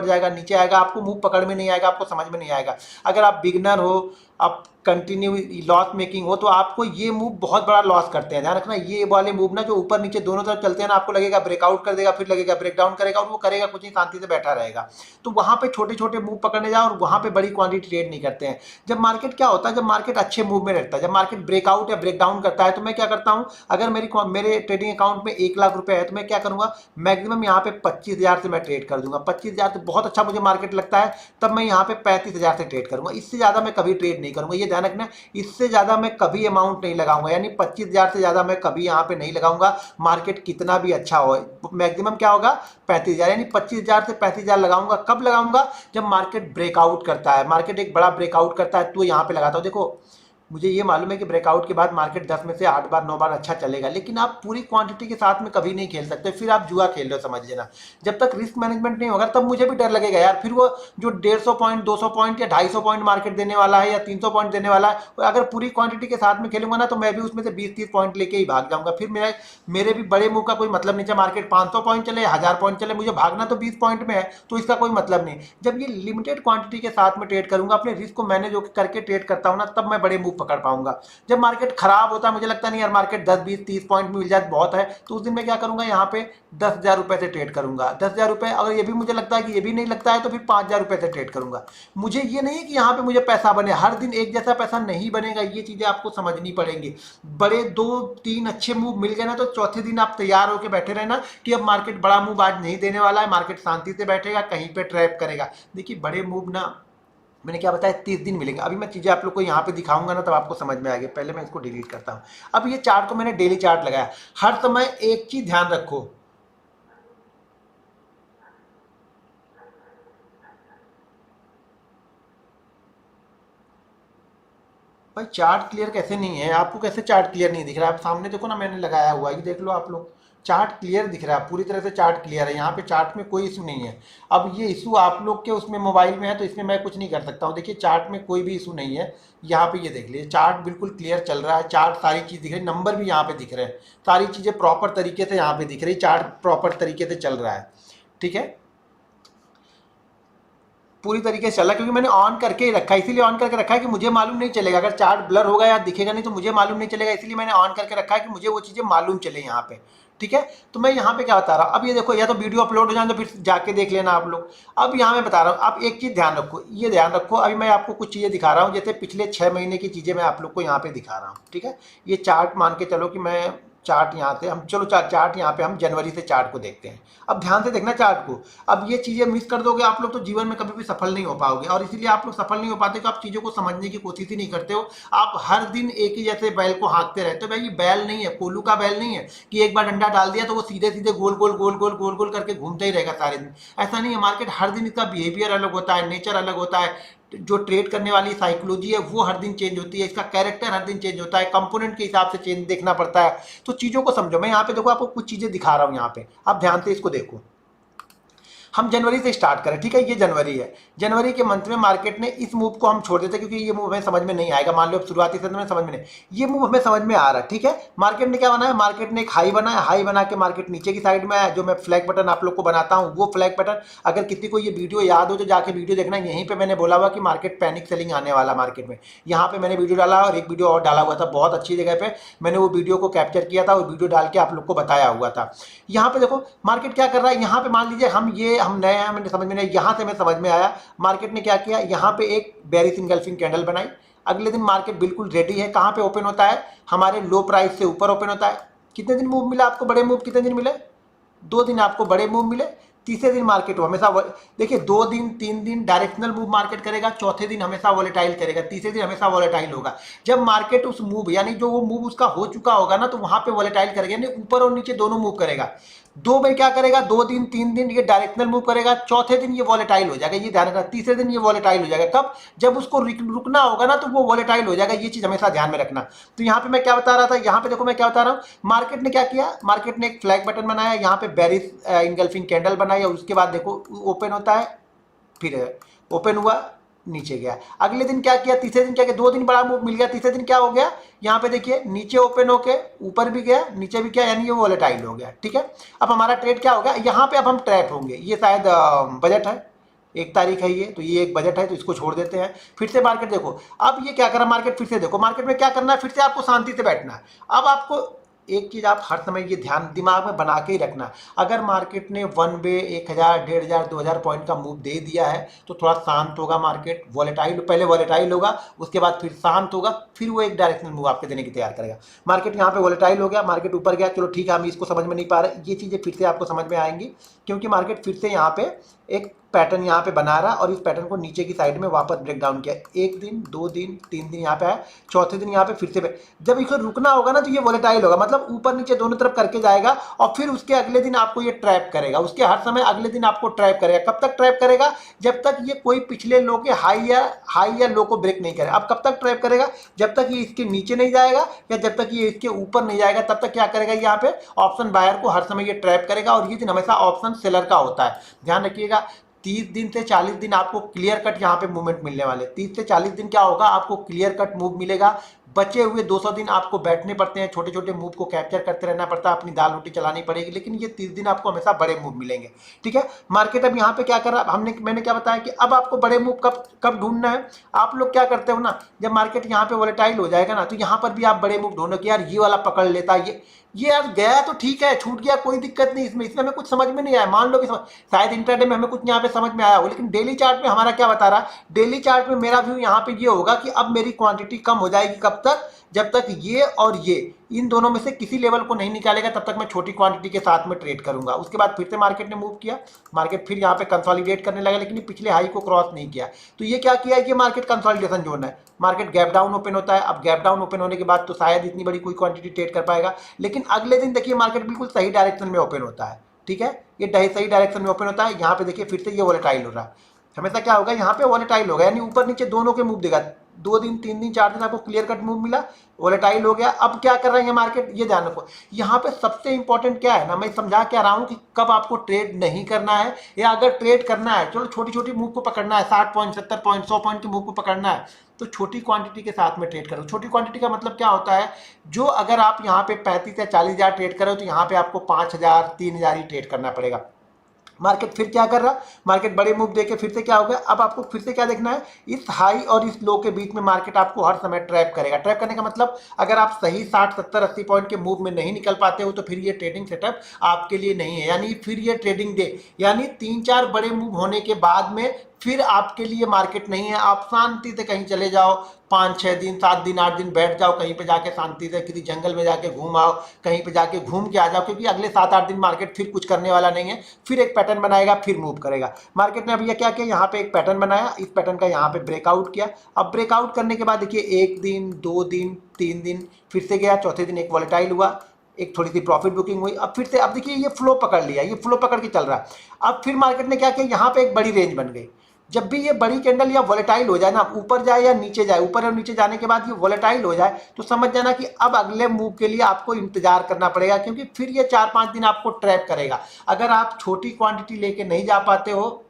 जाएगा, नीचे आएगा, आपको मूव पकड़ में नहीं आएगा, आपको समझ में नहीं आएगा। अगर आप बिगनर हो, आप कंटिन्यू लॉस मेकिंग हो, तो आपको ये मूव बहुत बड़ा लॉस करते हैं। ध्यान रखना, ये वाले मूव ना जो ऊपर नीचे दोनों तरफ चलते हैं ना, आपको लगेगा ब्रेकआउट कर देगा, फिर लगेगा ब्रेकडाउन करेगा, और वो करेगा कुछ नहीं, शांति से बैठा रहेगा। तो वहां पे छोटे छोटे मूव पकड़ने जाओ और वहां पे बड़ी क्वांटिटी ट्रेड नहीं करते हैं। जब मार्केट क्या होता है, जब मार्केट अच्छे मूव में रहता है, जब मार्केट ब्रेकआउट या ब्रेकडाउन करता है, तो मैं क्या करता हूं, अगर मेरे ट्रेडिंग अकाउंट में 1 लाख रुपए है, तो मैं क्या करूंगा, मैक्सिमम यहाँ पे 25,000 से मैं ट्रेड कर दूंगा। 25,000 से बहुत अच्छा मुझे मार्केट लगता है, तब मैं यहाँ पे 35,000 से ट्रेड करूंगा। इससे ज्यादा मैं कभी ट्रेड नहीं करूंगा, ये ध्यान रखना। इससे ज्यादा मैं कभी अमाउंट नहीं लगाऊंगा, यानी 25,000 से ज्यादा मैं कभी यहाँ पे नहीं लगाऊंगा। मार्केट कितना भी अच्छा हो, मैक्सिमम क्या होगा 35,000, यानी 25,000 से 35,000 लगाऊंगा। कब लगाऊंगा, जब मार्केट ब्रेकआउट करता है, मार्केट एक बड़ा ब्रेकआउट करता है, तो यहाँ पे लगाता हूँ। देखो मुझे ये मालूम है कि ब्रेकआउट के बाद मार्केट 10 में से 8 बार 9 बार अच्छा चलेगा, लेकिन आप पूरी क्वांटिटी के साथ में कभी नहीं खेल सकते, फिर आप जुआ खेल रहे हो, समझ लेना। जब तक रिस्क मैनेजमेंट नहीं होगा तब मुझे भी डर लगेगा यार, फिर वो जो 150 पॉइंट 200 पॉइंट या 250 पॉइंट मार्केट देने वाला है या 300 पॉइंट देने वाला है, और अगर पूरी क्वांटिटी के साथ में खेलूंगा ना, तो मैं भी उसमें से 20-30 पॉइंट लेके ही भाग जाऊंगा। फिर मेरे भी बड़े मुंह का कोई मतलब नहीं, चाहे मार्केट 500 पॉइंट चले, 1000 पॉइंट चले, मुझे भागना तो 20 पॉइंट में है, तो इसका कोई मतलब नहीं। जब ये लिमिटेड क्वांटिटी के साथ में ट्रेड करूंगा, अपने रिस्क को मैनेज करके ट्रेड करता हूं ना, तब मैं बड़े मूव पकड़ पाऊंगा। जब मार्केट खराब होता है, मुझे लगता नहीं यार मार्केट 10-20-30 पॉइंट में मिल जाए बहुत है, तो उस दिन मैं क्या करूंगा, यहाँ पे 10,000 रुपए से ट्रेड करूंगा। 10,000 रुपए, अगर ये भी मुझे लगता है कि ये भी नहीं लगता है, तो फिर 5,000 रुपए से ट्रेड करूंगा। मुझे ये नहीं है कि यहाँ पे मुझे पैसा बने, हर दिन एक जैसा पैसा नहीं बनेगा, ये चीजें आपको समझनी पड़ेंगी। बड़े 2-3 अच्छे मूव मिल गए ना, तो चौथे दिन आप तैयार होकर बैठे रहना कि अब मार्केट बड़ा मूव आज नहीं देने वाला है, मार्केट शांति से बैठेगा, कहीं पे ट्रैप करेगा। देखिए बड़े मूव ना, मैंने क्या बताया, 30 दिन मिलेंगे। अभी मैं चीज़ें आप लोग को यहाँ पे दिखाऊंगा ना, तब आपको समझ में आएगी। पहले मैं इसको डिलीट करता हूँ। अब ये चार्ट को मैंने डेली चार्ट लगाया। हर समय एक चीज ध्यान रखो, भाई चार्ट क्लियर कैसे नहीं है, आपको कैसे चार्ट क्लियर नहीं दिख रहा है? आप सामने देखो ना, मैंने लगाया हुआ है, ये देख लो आप लोग, चार्ट क्लियर दिख रहा है, पूरी तरह से चार्ट क्लियर है। यहाँ पे चार्ट में कोई इशू नहीं है। अब ये इशू आप लोग के उसमें मोबाइल में है, तो इसमें मैं कुछ नहीं कर सकता हूँ। देखिए चार्ट में कोई भी इशू नहीं है। यहाँ पे ये देख लीजिए, चार्ट बिल्कुल क्लियर चल रहा है, चार्ट सारी चीज़ दिख रही है, नंबर भी यहाँ पे दिख रहे हैं, सारी चीज़ें प्रॉपर तरीके से यहाँ पे दिख रही, चार्ट प्रॉपर तरीके से चल रहा है। ठीक है, पूरी तरीके से चला, क्योंकि मैंने ऑन करके ही रखा है, इसीलिए ऑन करके रखा है कि मुझे मालूम नहीं चलेगा, अगर चार्ट ब्लर होगा या दिखेगा नहीं तो मुझे मालूम नहीं चलेगा, इसलिए मैंने ऑन करके रखा है कि मुझे वो चीज़ें मालूम चले यहाँ पे। ठीक है, तो मैं यहाँ पे क्या बता रहा हूँ, अब ये देखो, या तो वीडियो अपलोड हो जाए तो फिर जाके देख लेना आप लोग। अब यहाँ मैं बता रहा हूँ, आप एक चीज़ ध्यान रखो, ये ध्यान रखो, अभी मैं आपको कुछ चीज़ें दिखा रहा हूँ, जैसे पिछले 6 महीने की चीज़ें मैं आप लोग को यहाँ पे दिखा रहा हूँ। ठीक है, ये चार्ट मान के चलो कि मैं चार्ट यहाँ से हम, चलो चार्ट यहाँ पे हम जनवरी से चार्ट को देखते हैं। अब ध्यान से देखना चार्ट को। अब ये चीज़ें मिस कर दोगे आप लोग तो जीवन में कभी भी सफल नहीं हो पाओगे, और इसीलिए आप लोग सफल नहीं हो पाते कि आप चीज़ों को समझने की कोशिश ही नहीं करते हो। आप हर दिन एक ही जैसे बैल को हाँकते रहते हो। भाई ये बैल नहीं है, कोल्हू का बैल नहीं है कि एक बार डंडा डाल दिया तो वो सीधे सीधे गोल गोल गोल गोल गोल गोल करके घूमते ही रहेगा सारे दिन। ऐसा नहीं है, मार्केट हर दिन इसका बिहेवियर अलग होता है, नेचर अलग होता है, जो ट्रेड करने वाली साइकोलॉजी है वो हर दिन चेंज होती है, इसका कैरेक्टर हर दिन चेंज होता है, कंपोनेंट के हिसाब से चेंज देखना पड़ता है। तो चीज़ों को समझो। मैं यहाँ पे देखो आपको कुछ चीज़ें दिखा रहा हूँ, यहाँ पे आप ध्यान से इसको देखो। हम जनवरी से स्टार्ट करें, ठीक है, ये जनवरी है। जनवरी के मंथ में मार्केट ने इस मूव को हम छोड़ देते क्योंकि ये मूव हमें समझ में नहीं आएगा। मान लो शुरुआती सत्र में समझ में नहीं, ये मूव हमें समझ में आ रहा है। ठीक है, मार्केट ने क्या बनाया, मार्केट ने एक हाई बनाया, हाई बना के मार्केट नीचे की साइड में आया, जो मैं फ्लैग बटन आप लोग को बनाता हूँ वो फ्लैग बटन, अगर किसी को ये वीडियो याद हो तो जाके वीडियो देखना, यहीं पर मैंने बोला हुआ कि मार्केट पैनिक सेलिंग आने वाला मार्केट में। यहाँ पे मैंने वीडियो डाला और एक वीडियो और डाला हुआ था, बहुत अच्छी जगह पे मैंने वो वीडियो को कैप्चर किया था और वीडियो डाल के आप लोग को बताया हुआ था। यहाँ पे देखो मार्केट क्या कर रहा है, यहाँ पे मान लीजिए हम नए हैं, मैंने समझ में नहीं, यहाँ से मैं समझ में आया मार्केट ने क्या किया, यहाँ पे एक बेरिश इनगल्फिंग कैंडल बनाई। अगले दिन मार्केट बिल्कुल रेडी है, कहाँ पे ओपन होता है, हमारे लो प्राइस से ऊपर ओपन होता है। कितने दिन मूव मिला आपको, बड़े मूव कितने दिन मिले, 2 दिन आपको बड़े मूव मिले। तीसरे दिन मार्केट हमेशा देखिए 2 दिन 3 दिन डायरेक्शनल मूव मार्केट करेगा, चौथे दिन हमेशा वॉलेटाइल करेगा, तीसरे दिन हमेशा वॉलेटाइल होगा। जब मार्केट उस मूव यानी जो वो मूव उसका हो चुका होगा ना, तो वहां पे वॉलेटाइल करेगा, यानी ऊपर और नीचे दोनों मूव करेगा। दो में क्या करेगा, 2 दिन 3 दिन ये डायरेक्शनल मूव करेगा, चौथे दिन ये वॉलेटाइल हो जाएगा, ये ध्यान रखना, तीसरे दिन ये वॉलेटाइल हो जाएगा। कब? जब उसको रुकना होगा ना तो वो वॉलेटाइल हो जाएगा, ये चीज हमेशा ध्यान में रखना। तो यहाँ पे मैं क्या बता रहा था, यहाँ पे देखो मैं क्या बता रहा हूँ, मार्केट ने क्या किया, मार्केट ने एक फ्लैग बटन बनाया, यहाँ पे बेरिश इंगल्फिंग कैंडल बनाई, और उसके बाद देखो ओपन होता है, फिर ओपन हुआ, नीचे गया। अगले दिन क्या किया, तीसरे दिन क्या किया, 2 दिन बड़ा मूव मिल गया, तीसरे दिन क्या हो गया, यहाँ पे देखिए नीचे ओपन होके ऊपर भी गया, नीचे भी क्या, यानी ये वॉलेटाइल हो गया। ठीक है, अब हमारा ट्रेड क्या हो गया, यहाँ पे अब हम ट्रैप होंगे। ये शायद बजट है, 1 तारीख है ये, तो ये एक बजट है, तो इसको छोड़ देते हैं। फिर से मार्केट देखो, अब ये क्या करा मार्केट, फिर से देखो मार्केट में क्या करना है, फिर से आपको शांति से बैठना है। अब आपको एक चीज आप हर समय ये ध्यान दिमाग में बना के ही रखना, अगर मार्केट ने 1 वे 1000 1500 2000 पॉइंट का मूव दे दिया है तो थोड़ा शांत होगा मार्केट, वॉलेटाइल, पहले वॉलेटाइल होगा, उसके बाद फिर शांत होगा, फिर वो एक डायरेक्शनल मूव आपके देने की तैयार करेगा। मार्केट यहाँ पे वॉलेटाइल हो गया, मार्केट ऊपर गया, चलो ठीक है, हम इसको समझ में नहीं पा रहे, ये चीजें फिर से आपको समझ में आएंगी, क्योंकि मार्केट फिर से यहाँ पे एक पैटर्न यहाँ पे बना रहा, और इस पैटर्न को नीचे की साइड में वापस ब्रेक डाउन किया, 1 दिन 2 दिन 3 दिन यहाँ पे आया, चौथे दिन यहाँ पे फिर से जब इसको रुकना होगा ना तो ये वोलेटाइल होगा, मतलब ऊपर नीचे दोनों तरफ करके जाएगा, और फिर उसके अगले दिन आपको ये ट्रैप करेगा, उसके हर समय अगले दिन आपको ट्रैप करेगा। कब तक ट्रैप करेगा, जब तक ये कोई पिछले लो के हाई या लो को ब्रेक नहीं करेगा। अब कब तक ट्रैप करेगा, जब तक ये इसके नीचे नहीं जाएगा या जब तक ये इसके ऊपर नहीं जाएगा, तब तक क्या करेगा, यहाँ पे ऑप्शन बायर को हर समय ये ट्रैप करेगा, और ये दिन हमेशा ऑप्शन सेलर का होता है, ध्यान रखिएगा। 30 दिन से 40 दिन आपको क्लियर कट यहाँ पे मूवमेंट मिलने वाले, 30 से 40 दिन क्या होगा, आपको क्लियर कट मूव मिलेगा। बचे हुए 200 दिन आपको बैठने पड़ते हैं, छोटे छोटे मूव को कैप्चर करते रहना पड़ता है, अपनी दाल रोटी चलानी पड़ेगी, लेकिन ये 30 दिन आपको हमेशा बड़े मूव मिलेंगे। ठीक है, मार्केट अब यहाँ पे क्या कर रहा है, मैंने क्या बताया कि अब आपको बड़े मूव कब कब ढूंढना है। आप लोग क्या करते हो ना, जब मार्केट यहाँ पे वोलेटाइल हो जाएगा ना, तो यहाँ पर भी आप बड़े मूव ढूंढो कि यार ये वाला पकड़ लेता है, ये यार गया तो ठीक है, छूट गया कोई दिक्कत नहीं, इसमें हमें कुछ समझ में नहीं आया, मान लो कि शायद इंटरडे में हमें कुछ यहाँ पे समझ में आया हो, लेकिन डेली चार्ट में हमारा क्या बता रहा है, डेली चार्ट में मेरा व्यू यहाँ पे ये होगा कि अब मेरी क्वांटिटी कम हो जाएगी, कब तक, जब तक ये और ये इन दोनों में से किसी लेवल को नहीं निकालेगा, तब तक मैं छोटी क्वांटिटी के साथ में ट्रेड करूंगा। उसके बाद फिर से मार्केट ने मूव किया, मार्केट फिर यहाँ पे कंसोलिडेट करने लगा, लेकिन पिछले हाई को क्रॉस नहीं किया, तो ये क्या किया, ये मार्केट कंसोलिडेशन जोन है, मार्केट गैप डाउन ओपन होता है। अब गैप डाउन ओपन होने के बाद तो शायद इतनी बड़ी कोई क्वांटिटी ट्रेड कर पाएगा, लेकिन अगले दिन देखिए मार्केट बिल्कुल सही डायरेक्शन में ओपन होता है। ठीक है, ये सही डायरेक्शन में ओपन होता है, यहाँ पे देखिए फिर से ये वोलेटाइल हो रहा है, हमेशा क्या होगा, यहाँ पे वोलेटाइल होगा, यानी ऊपर नीचे दोनों के मूव देगा। 2 दिन 3 दिन 4 दिन आपको क्लियर कट मूव मिला, वोलेटाइल हो गया। अब क्या कर रहा है मार्केट, ये ध्यान रखो, यहाँ पे सबसे इंपॉर्टेंट क्या है ना, मैं समझा क्या रहा हूँ कि कब आपको ट्रेड नहीं करना है, या अगर ट्रेड करना है, चलो छोटी छोटी मूव को पकड़ना है, 60 पॉइंट 70 पॉइंट 100 पॉइंट की मूव को पकड़ना है, तो छोटी क्वांटिटी के साथ में ट्रेड करो। छोटी क्वांटिटी का मतलब क्या होता है, जो अगर आप यहाँ पे 35 या 40 हज़ार ट्रेड करो, तो यहाँ पे आपको 5000 3000 ही ट्रेड करना पड़ेगा। मार्केट फिर क्या कर रहा, मार्केट बड़े मूव देके फिर से क्या हो गया, अब आपको फिर से क्या देखना है, इस हाई और इस लो के बीच में मार्केट आपको हर समय ट्रैप करेगा। ट्रैप करने का मतलब, अगर आप सही 60 70 80 पॉइंट के मूव में नहीं निकल पाते हो, तो फिर ये ट्रेडिंग सेटअप आपके लिए नहीं है, यानी फिर ये ट्रेडिंग डे, यानी 3-4 बड़े मूव होने के बाद में फिर आपके लिए मार्केट नहीं है। आप शांति से कहीं चले जाओ, 5-6 दिन 7 दिन 8 दिन बैठ जाओ, कहीं पे जाके शांति से किसी जंगल में जाके घूम आओ, कहीं पे जाके घूम के आ जाओ, क्योंकि अगले 7-8 दिन मार्केट फिर कुछ करने वाला नहीं है, फिर एक पैटर्न बनाएगा, फिर मूव करेगा। मार्केट ने अभी ये क्या किया, यहाँ पे एक पैटर्न बनाया, इस पैटर्न का यहाँ पे ब्रेकआउट किया। अब ब्रेकआउट करने के बाद देखिए 1 दिन 2 दिन 3 दिन फिर से गया, चौथे दिन एक वोलेटाइल हुआ, एक थोड़ी सी प्रॉफिट बुकिंग हुई। अब फिर से, अब देखिए ये फ्लो पकड़ लिया, ये फ्लो पकड़ के चल रहा है। अब फिर मार्केट ने क्या किया, यहाँ पे एक बड़ी रेंज बन गई। जब भी ये बड़ी कैंडल या वोलेटाइल हो जाए ना, ऊपर जाए या नीचे जाए, ऊपर और नीचे जाने के बाद ये वोलेटाइल हो जाए, तो समझ जाना कि अब अगले मूव के लिए आपको इंतजार करना पड़ेगा, क्योंकि फिर ये 4-5 दिन आपको ट्रैप करेगा। अगर आप छोटी क्वांटिटी लेके नहीं जा पाते हो,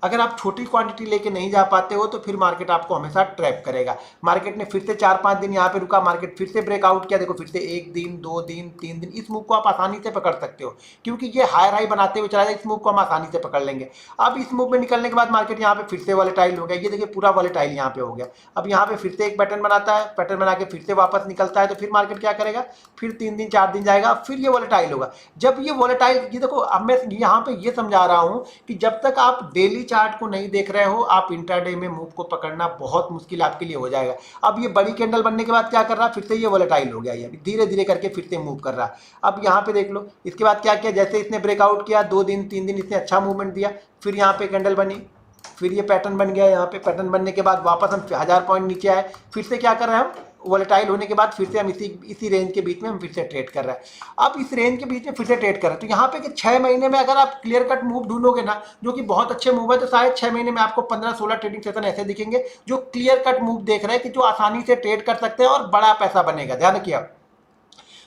अगर आप छोटी क्वांटिटी लेके नहीं जा पाते हो, तो फिर मार्केट आपको हमेशा ट्रैप करेगा। मार्केट ने फिर से 4-5 दिन यहाँ पे रुका, मार्केट फिर से ब्रेकआउट किया, देखो फिर से 1 दिन 2 दिन 3 दिन, इस मूव को आप आसानी से पकड़ सकते हो, क्योंकि ये हायर हाई बनाते हुए चला जाए, इस मूव को हम आसानी से पकड़ लेंगे। अब इस मूव में निकलने के बाद मार्केट यहाँ पे फिर से वॉलेटाइल हो गया, ये देखिए पूरा वॉलेटाइल यहाँ पे हो गया। अब यहाँ पे फिर से एक पैटर्न बनाता है, पैटर्न बना के फिर से वापस निकलता है, तो फिर मार्केट क्या करेगा, फिर 3 दिन 4 दिन जाएगा, फिर ये वॉलेटाइल होगा। जब ये वॉलेटाइल, ये देखो अब मैं यहाँ पे ये समझा रहा हूँ कि जब तक आप डेली चार्ट को नहीं देख रहे हो, आप इंट्राडे में मूव को पकड़ना बहुत मुश्किल आपके लिए हो जाएगा। अब ये बड़ी कैंडल बनने के बाद क्या कर रहा है, फिर से ये वोलेटाइल हो गया, ये धीरे धीरे करके फिर से मूव कर रहा है। अब यहाँ पे देख लो, इसके बाद क्या किया, जैसे इसने ब्रेकआउट किया, 2 दिन 3 दिन इसने अच्छा मूवमेंट दिया, फिर यहाँ पे कैंडल बनी, फिर ये पैटर्न बन गया। यहाँ पे पैटर्न बनने के बाद वापस हम 1000 पॉइंट नीचे आए, फिर से क्या कर रहे हैं, हम वोलेटाइल होने के बाद फिर से हम इसी रेंज के बीच में हम फिर से ट्रेड कर रहे हैं। अब इस रेंज के बीच में फिर से ट्रेड कर रहे हैं, तो यहाँ पे कि 6 महीने में अगर आप क्लियर कट मूव ढूंढोगे ना, जो कि बहुत अच्छे मूव है, तो शायद 6 महीने में आपको 15-16 ट्रेडिंग सेशन ऐसे दिखेंगे जो क्लियर कट मूव देख रहे हैं कि जो आसानी से ट्रेड कर सकते हैं और बड़ा पैसा बनेगा। ध्यान रखिए,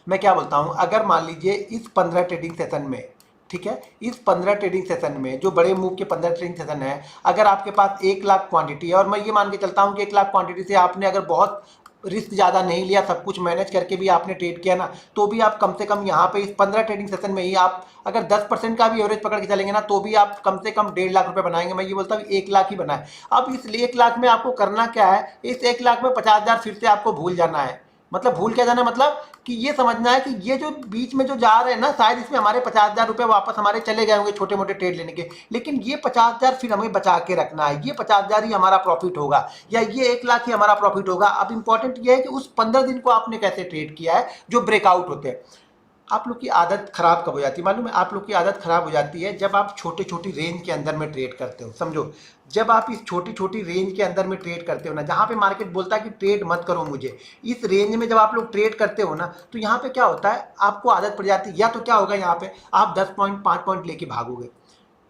मैं क्या बोलता हूँ, अगर मान लीजिए इस 15 ट्रेडिंग सेशन में, ठीक है, इस 15 ट्रेडिंग सेशन में जो बड़े मूव के 15 ट्रेडिंग सेशन है, अगर आपके पास 1 लाख क्वांटिटी है, और मैं ये मान के चलता हूँ कि 1 लाख क्वांटिटी से आपने अगर बहुत रिस्क ज़्यादा नहीं लिया, सब कुछ मैनेज करके भी आपने ट्रेड किया ना, तो भी आप कम से कम यहाँ पे इस 15 ट्रेडिंग सेशन में ही आप अगर 10% का भी एवरेज पकड़ के चलेंगे ना, तो भी आप कम से कम 1.5 लाख रुपए बनाएंगे। मैं ये बोलता हूँ 1 लाख ही बनाए। अब इस 1 लाख में आपको करना क्या है, इस 1 लाख में 50,000 फिर से आपको भूल जाना है। मतलब भूल क्या जाना, मतलब कि ये समझना है कि ये जो बीच में जो जा रहे हैं ना, शायद इसमें हमारे 50,000 रुपये वापस हमारे चले गए होंगे छोटे मोटे ट्रेड लेने के, लेकिन ये 50,000 फिर हमें बचा के रखना है। ये 50,000 ही हमारा प्रॉफिट होगा, या ये 1 लाख ही हमारा प्रॉफिट होगा। अब इंपॉर्टेंट ये है कि उस 15 दिन को आपने कैसे ट्रेड किया है जो ब्रेकआउट होते हैं। आप लोग की आदत खराब कब हो जाती है मालूम है? आप लोग की आदत खराब हो जाती है जब आप छोटी छोटी रेंज के अंदर में ट्रेड करते हो। समझो, जब आप इस छोटी छोटी रेंज के अंदर में ट्रेड करते हो ना, जहाँ पे मार्केट बोलता है कि ट्रेड मत करो मुझे, इस रेंज में जब आप लोग ट्रेड करते हो ना, तो यहाँ पे क्या होता है, आपको आदत पड़ जाती है। या तो क्या होगा, यहाँ पे आप 10 पॉइंट 5 पॉइंट लेके भागोगे,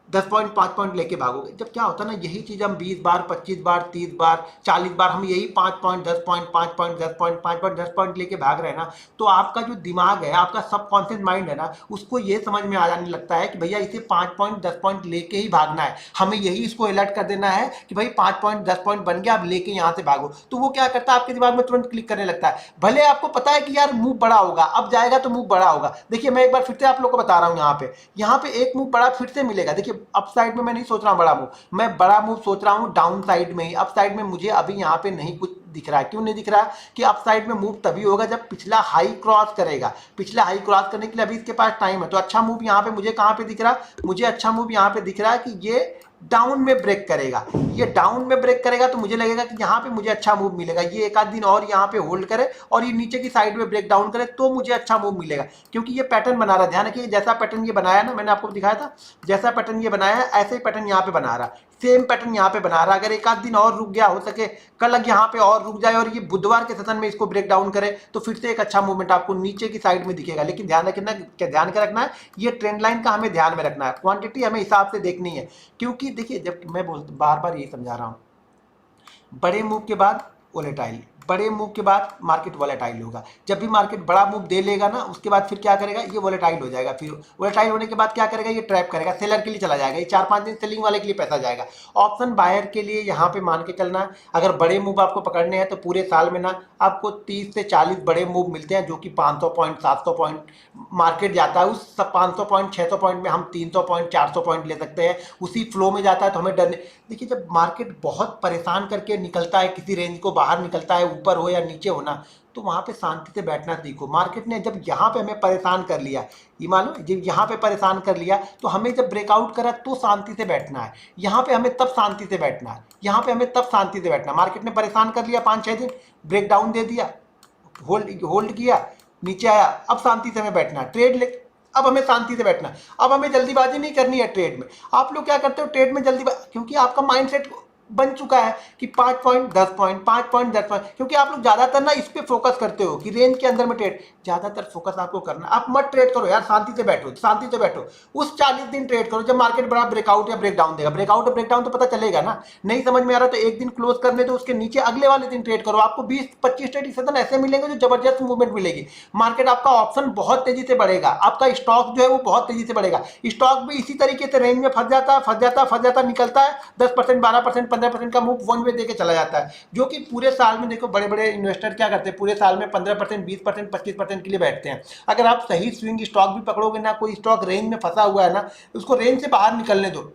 10 पॉइंट 5 पॉइंट लेके भागोगे। जब क्या होता है ना, यही चीज़ हम 20 बार 25 बार 30 बार 40 बार हम यही 5 point 10 point 5 point 10 point 5 point 10 point लेके भाग रहे हैं ना, तो आपका जो दिमाग है, आपका सबकॉन्शियस माइंड है ना, उसको ये समझ में आ जाने लगता है कि भैया इसे 5 पॉइंट 10 पॉइंट लेके ही भागना है, हमें यही इसको अलर्ट कर देना है कि भाई 5 पॉइंट 10 पॉइंट बन गया, अब लेके यहाँ से भागो। तो वो क्या करता है, आपके दिमाग में तुरंत क्लिक करने लगता है। भले आपको पता है कि यार मूव बड़ा होगा, अब जाएगा तो मूव बड़ा होगा। देखिए मैं एक बार फिर से आप लोग को बता रहा हूँ, यहाँ पे एक मूव बड़ा फिर से मिलेगा। देखिए अप साइड में मैं नहीं सोच रहा हूँ बड़ा मूव, मैं बड़ा मूव सोच रहा हूँ डाउन साइड में ही। अप साइड में मुझे अभी यहाँ पे नहीं कुछ दिख रहा है। क्यों नहीं दिख रहा है? कि अप साइड में मूव तभी होगा जब पिछला हाई क्रॉस करेगा। पिछला हाई क्रॉस करने के लिए अभी इसके पास टाइम है। तो अच्छा मूव यहाँ पे मुझे कहाँ पे दिख रहा है? मुझे अच्छा मूव यहाँ पे दिख रहा है कि ये डाउन में ब्रेक करेगा। ये डाउन में ब्रेक करेगा तो मुझे लगेगा कि यहाँ पे मुझे अच्छा मूव मिलेगा। ये एक आध दिन और यहाँ पे होल्ड करे और ये नीचे की साइड में ब्रेक डाउन करे तो मुझे अच्छा मूव मिलेगा, क्योंकि ये पैटर्न बना रहा है। ध्यान रखिए, जैसा पैटर्न ये बनाया ना, मैंने आपको दिखाया था, जैसा पैटर्न ये बनाया है ऐसे ही पैटर्न यहाँ पे बना रहा है, सेम पैटर्न यहाँ पे बना रहा है। अगर एक आध दिन और रुक गया, हो सके कल यहाँ पे और रुक जाए और ये बुधवार के सेशन में इसको ब्रेक डाउन करे, तो फिर से एक अच्छा मूवमेंट आपको नीचे की साइड में दिखेगा। लेकिन ध्यान रखना, क्या ध्यान क्या रखना है, ये ट्रेंड लाइन का हमें ध्यान में रखना है, क्वांटिटी हमें हिसाब से देखनी है। क्योंकि देखिए, जब मैं बार बार यही समझा रहा हूँ, बड़े मूव के बाद वोलेटाइल, बड़े मूव के बाद मार्केट वोलेटाइल होगा। जब भी मार्केट बड़ा मूव दे लेगा ना, उसके बाद फिर क्या करेगा, ये वोलेटाइल हो जाएगा। फिर वोलेटाइल होने के बाद क्या करेगा, ये ट्रैप करेगा, सेलर के लिए चला जाएगा। ये 4-5 दिन सेलिंग वाले के लिए पैसा जाएगा। ऑप्शन बायर के लिए यहाँ पे मान के चलना है, अगर बड़े मूव आपको पकड़ने हैं तो पूरे साल में ना आपको 30 से 40 बड़े मूव मिलते हैं, जो कि 500 पॉइंट 700 पॉइंट मार्केट जाता है। उस 500 पॉइंट 600 पॉइंट में हम 300 पॉइंट 400 पॉइंट ले सकते हैं। उसी फ्लो में जाता है तो हमें डरने, देखिए जब मार्केट बहुत परेशान करके निकलता है, किसी रेंज को बाहर निकलता है, ऊपर हो या नीचे होना, तो वहाँ पे शांति से बैठना सीखो। मार्केट ने जब यहाँ पे हमें परेशान कर लिया, ये मालूम, जब यहाँ पे परेशान कर लिया तो हमें जब ब्रेकआउट करा तो शांति से बैठना है। यहाँ पे हमें तब शांति से बैठना है, यहाँ पे हमें तब शांति से बैठना है। मार्केट ने परेशान कर लिया 5-6 दिन, ब्रेक डाउन दे दिया, होल्ड किया, नीचे आया, अब शांति से हमें बैठना है। ट्रेड ले, अब हमें शांति से बैठना है। अब हमें जल्दीबाजी नहीं करनी है ट्रेड में। आप लोग क्या करते हो ट्रेड में जल्दीबाजी, क्योंकि आपका माइंडसेट बन चुका है कि 5 पॉइंट 10 पॉइंट 5 पॉइंट 10 पॉइंट, क्योंकि आप लोग ज्यादातर ना इस पे फोकस करते हो कि रेंज के अंदर में ट्रेड, ज्यादातर फोकस आपको करना। आप मत ट्रेड करो यार, शांति से बैठो, शांति से बैठो। उस 40 दिन ट्रेड करो जब मार्केट बड़ा ब्रेकआउट या ब्रेकडाउन देगा। ब्रेकआउट और ब्रेकडाउन तो पता चलेगा ना। नहीं समझ में आ रहा तो एक दिन क्लोज करने दो, उसके नीचे अगले वाले दिन ट्रेड करो। आपको 20-25 ट्रेडिंग सेशन ऐसे मिलेंगे जो जबरदस्त मूवमेंट मिलेगी। मार्केट आपका ऑप्शन बहुत तेजी से बढ़ेगा, आपका स्टॉक जो है वो बहुत तेजी से बढ़ेगा। स्टॉक भी इसी तरीके से रेंज में फंस जाता निकलता है, 10% 12% 15% का मूव वन वे देके चला जाता है। जो कि पूरे साल में देखो, बड़े बड़े इन्वेस्टर क्या करते हैं, पूरे साल में 15% 20% 25% के लिए बैठते हैं। अगर आप सही स्विंग स्टॉक भी पकड़ोगे ना, कोई स्टॉक रेंज में फंसा हुआ है ना, उसको रेंज से बाहर निकलने दो।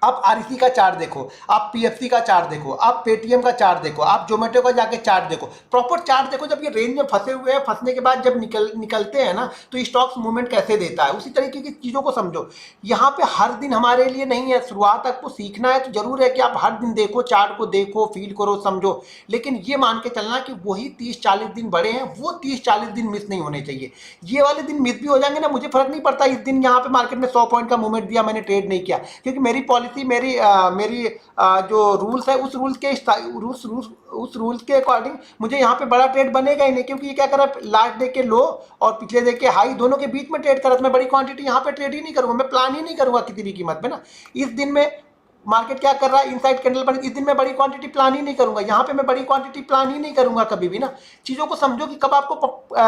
आप आरईसी का चार्ट देखो, आप पीएफसी का चार्ट देखो, आप पेटीएम का चार्ट देखो, आप जोमेटो का जाके चार्ट देखो, प्रॉपर चार्ट देखो। जब ये रेंज में फंसे हुए हैं, फंसने के बाद जब निकलते हैं ना, तो स्टॉक्स मूवमेंट कैसे देता है, उसी तरीके की चीज़ों को समझो। यहाँ पे हर दिन हमारे लिए नहीं है, शुरुआत आपको सीखना है तो जरूर है कि आप हर दिन देखो, चार्ट को देखो, फील करो, समझो। लेकिन ये मान के चलना कि वही 30-40 दिन बड़े हैं, वो 30-40 दिन मिस नहीं होने चाहिए। ये वाले दिन मिस भी हो जाएंगे ना, मुझे फर्क नहीं पड़ता। इस दिन यहाँ पे मार्केट में 100 पॉइंट का मूवमेंट दिया, मैंने ट्रेड नहीं किया, क्योंकि मेरी पॉलिसी क्वांटिटी मेरी जो रूल्स है उस रूल्स के अकॉर्डिंग मुझे यहाँ पे बड़ा ट्रेड बनेगा ही नहीं, क्योंकि ये क्या कर रहा है, लास्ट डे के लो और पिछले डे के हाई दोनों के बीच में ट्रेड कर रहा है। मैं बड़ी क्वांटिटी यहाँ पे ट्रेड ही नहीं करूंगा, मैं प्लान ही नहीं करूंगा किसी भी कीमत पे ना। इस दिन में मार्केट क्या कर रहा है, इनसाइड कैंडल पर, इस दिन मैं बड़ी क्वांटिटी प्लान ही नहीं करूंगा, यहाँ पे मैं बड़ी क्वांटिटी प्लान ही नहीं करूंगा कभी भी ना। चीजों को समझो कि कब आपको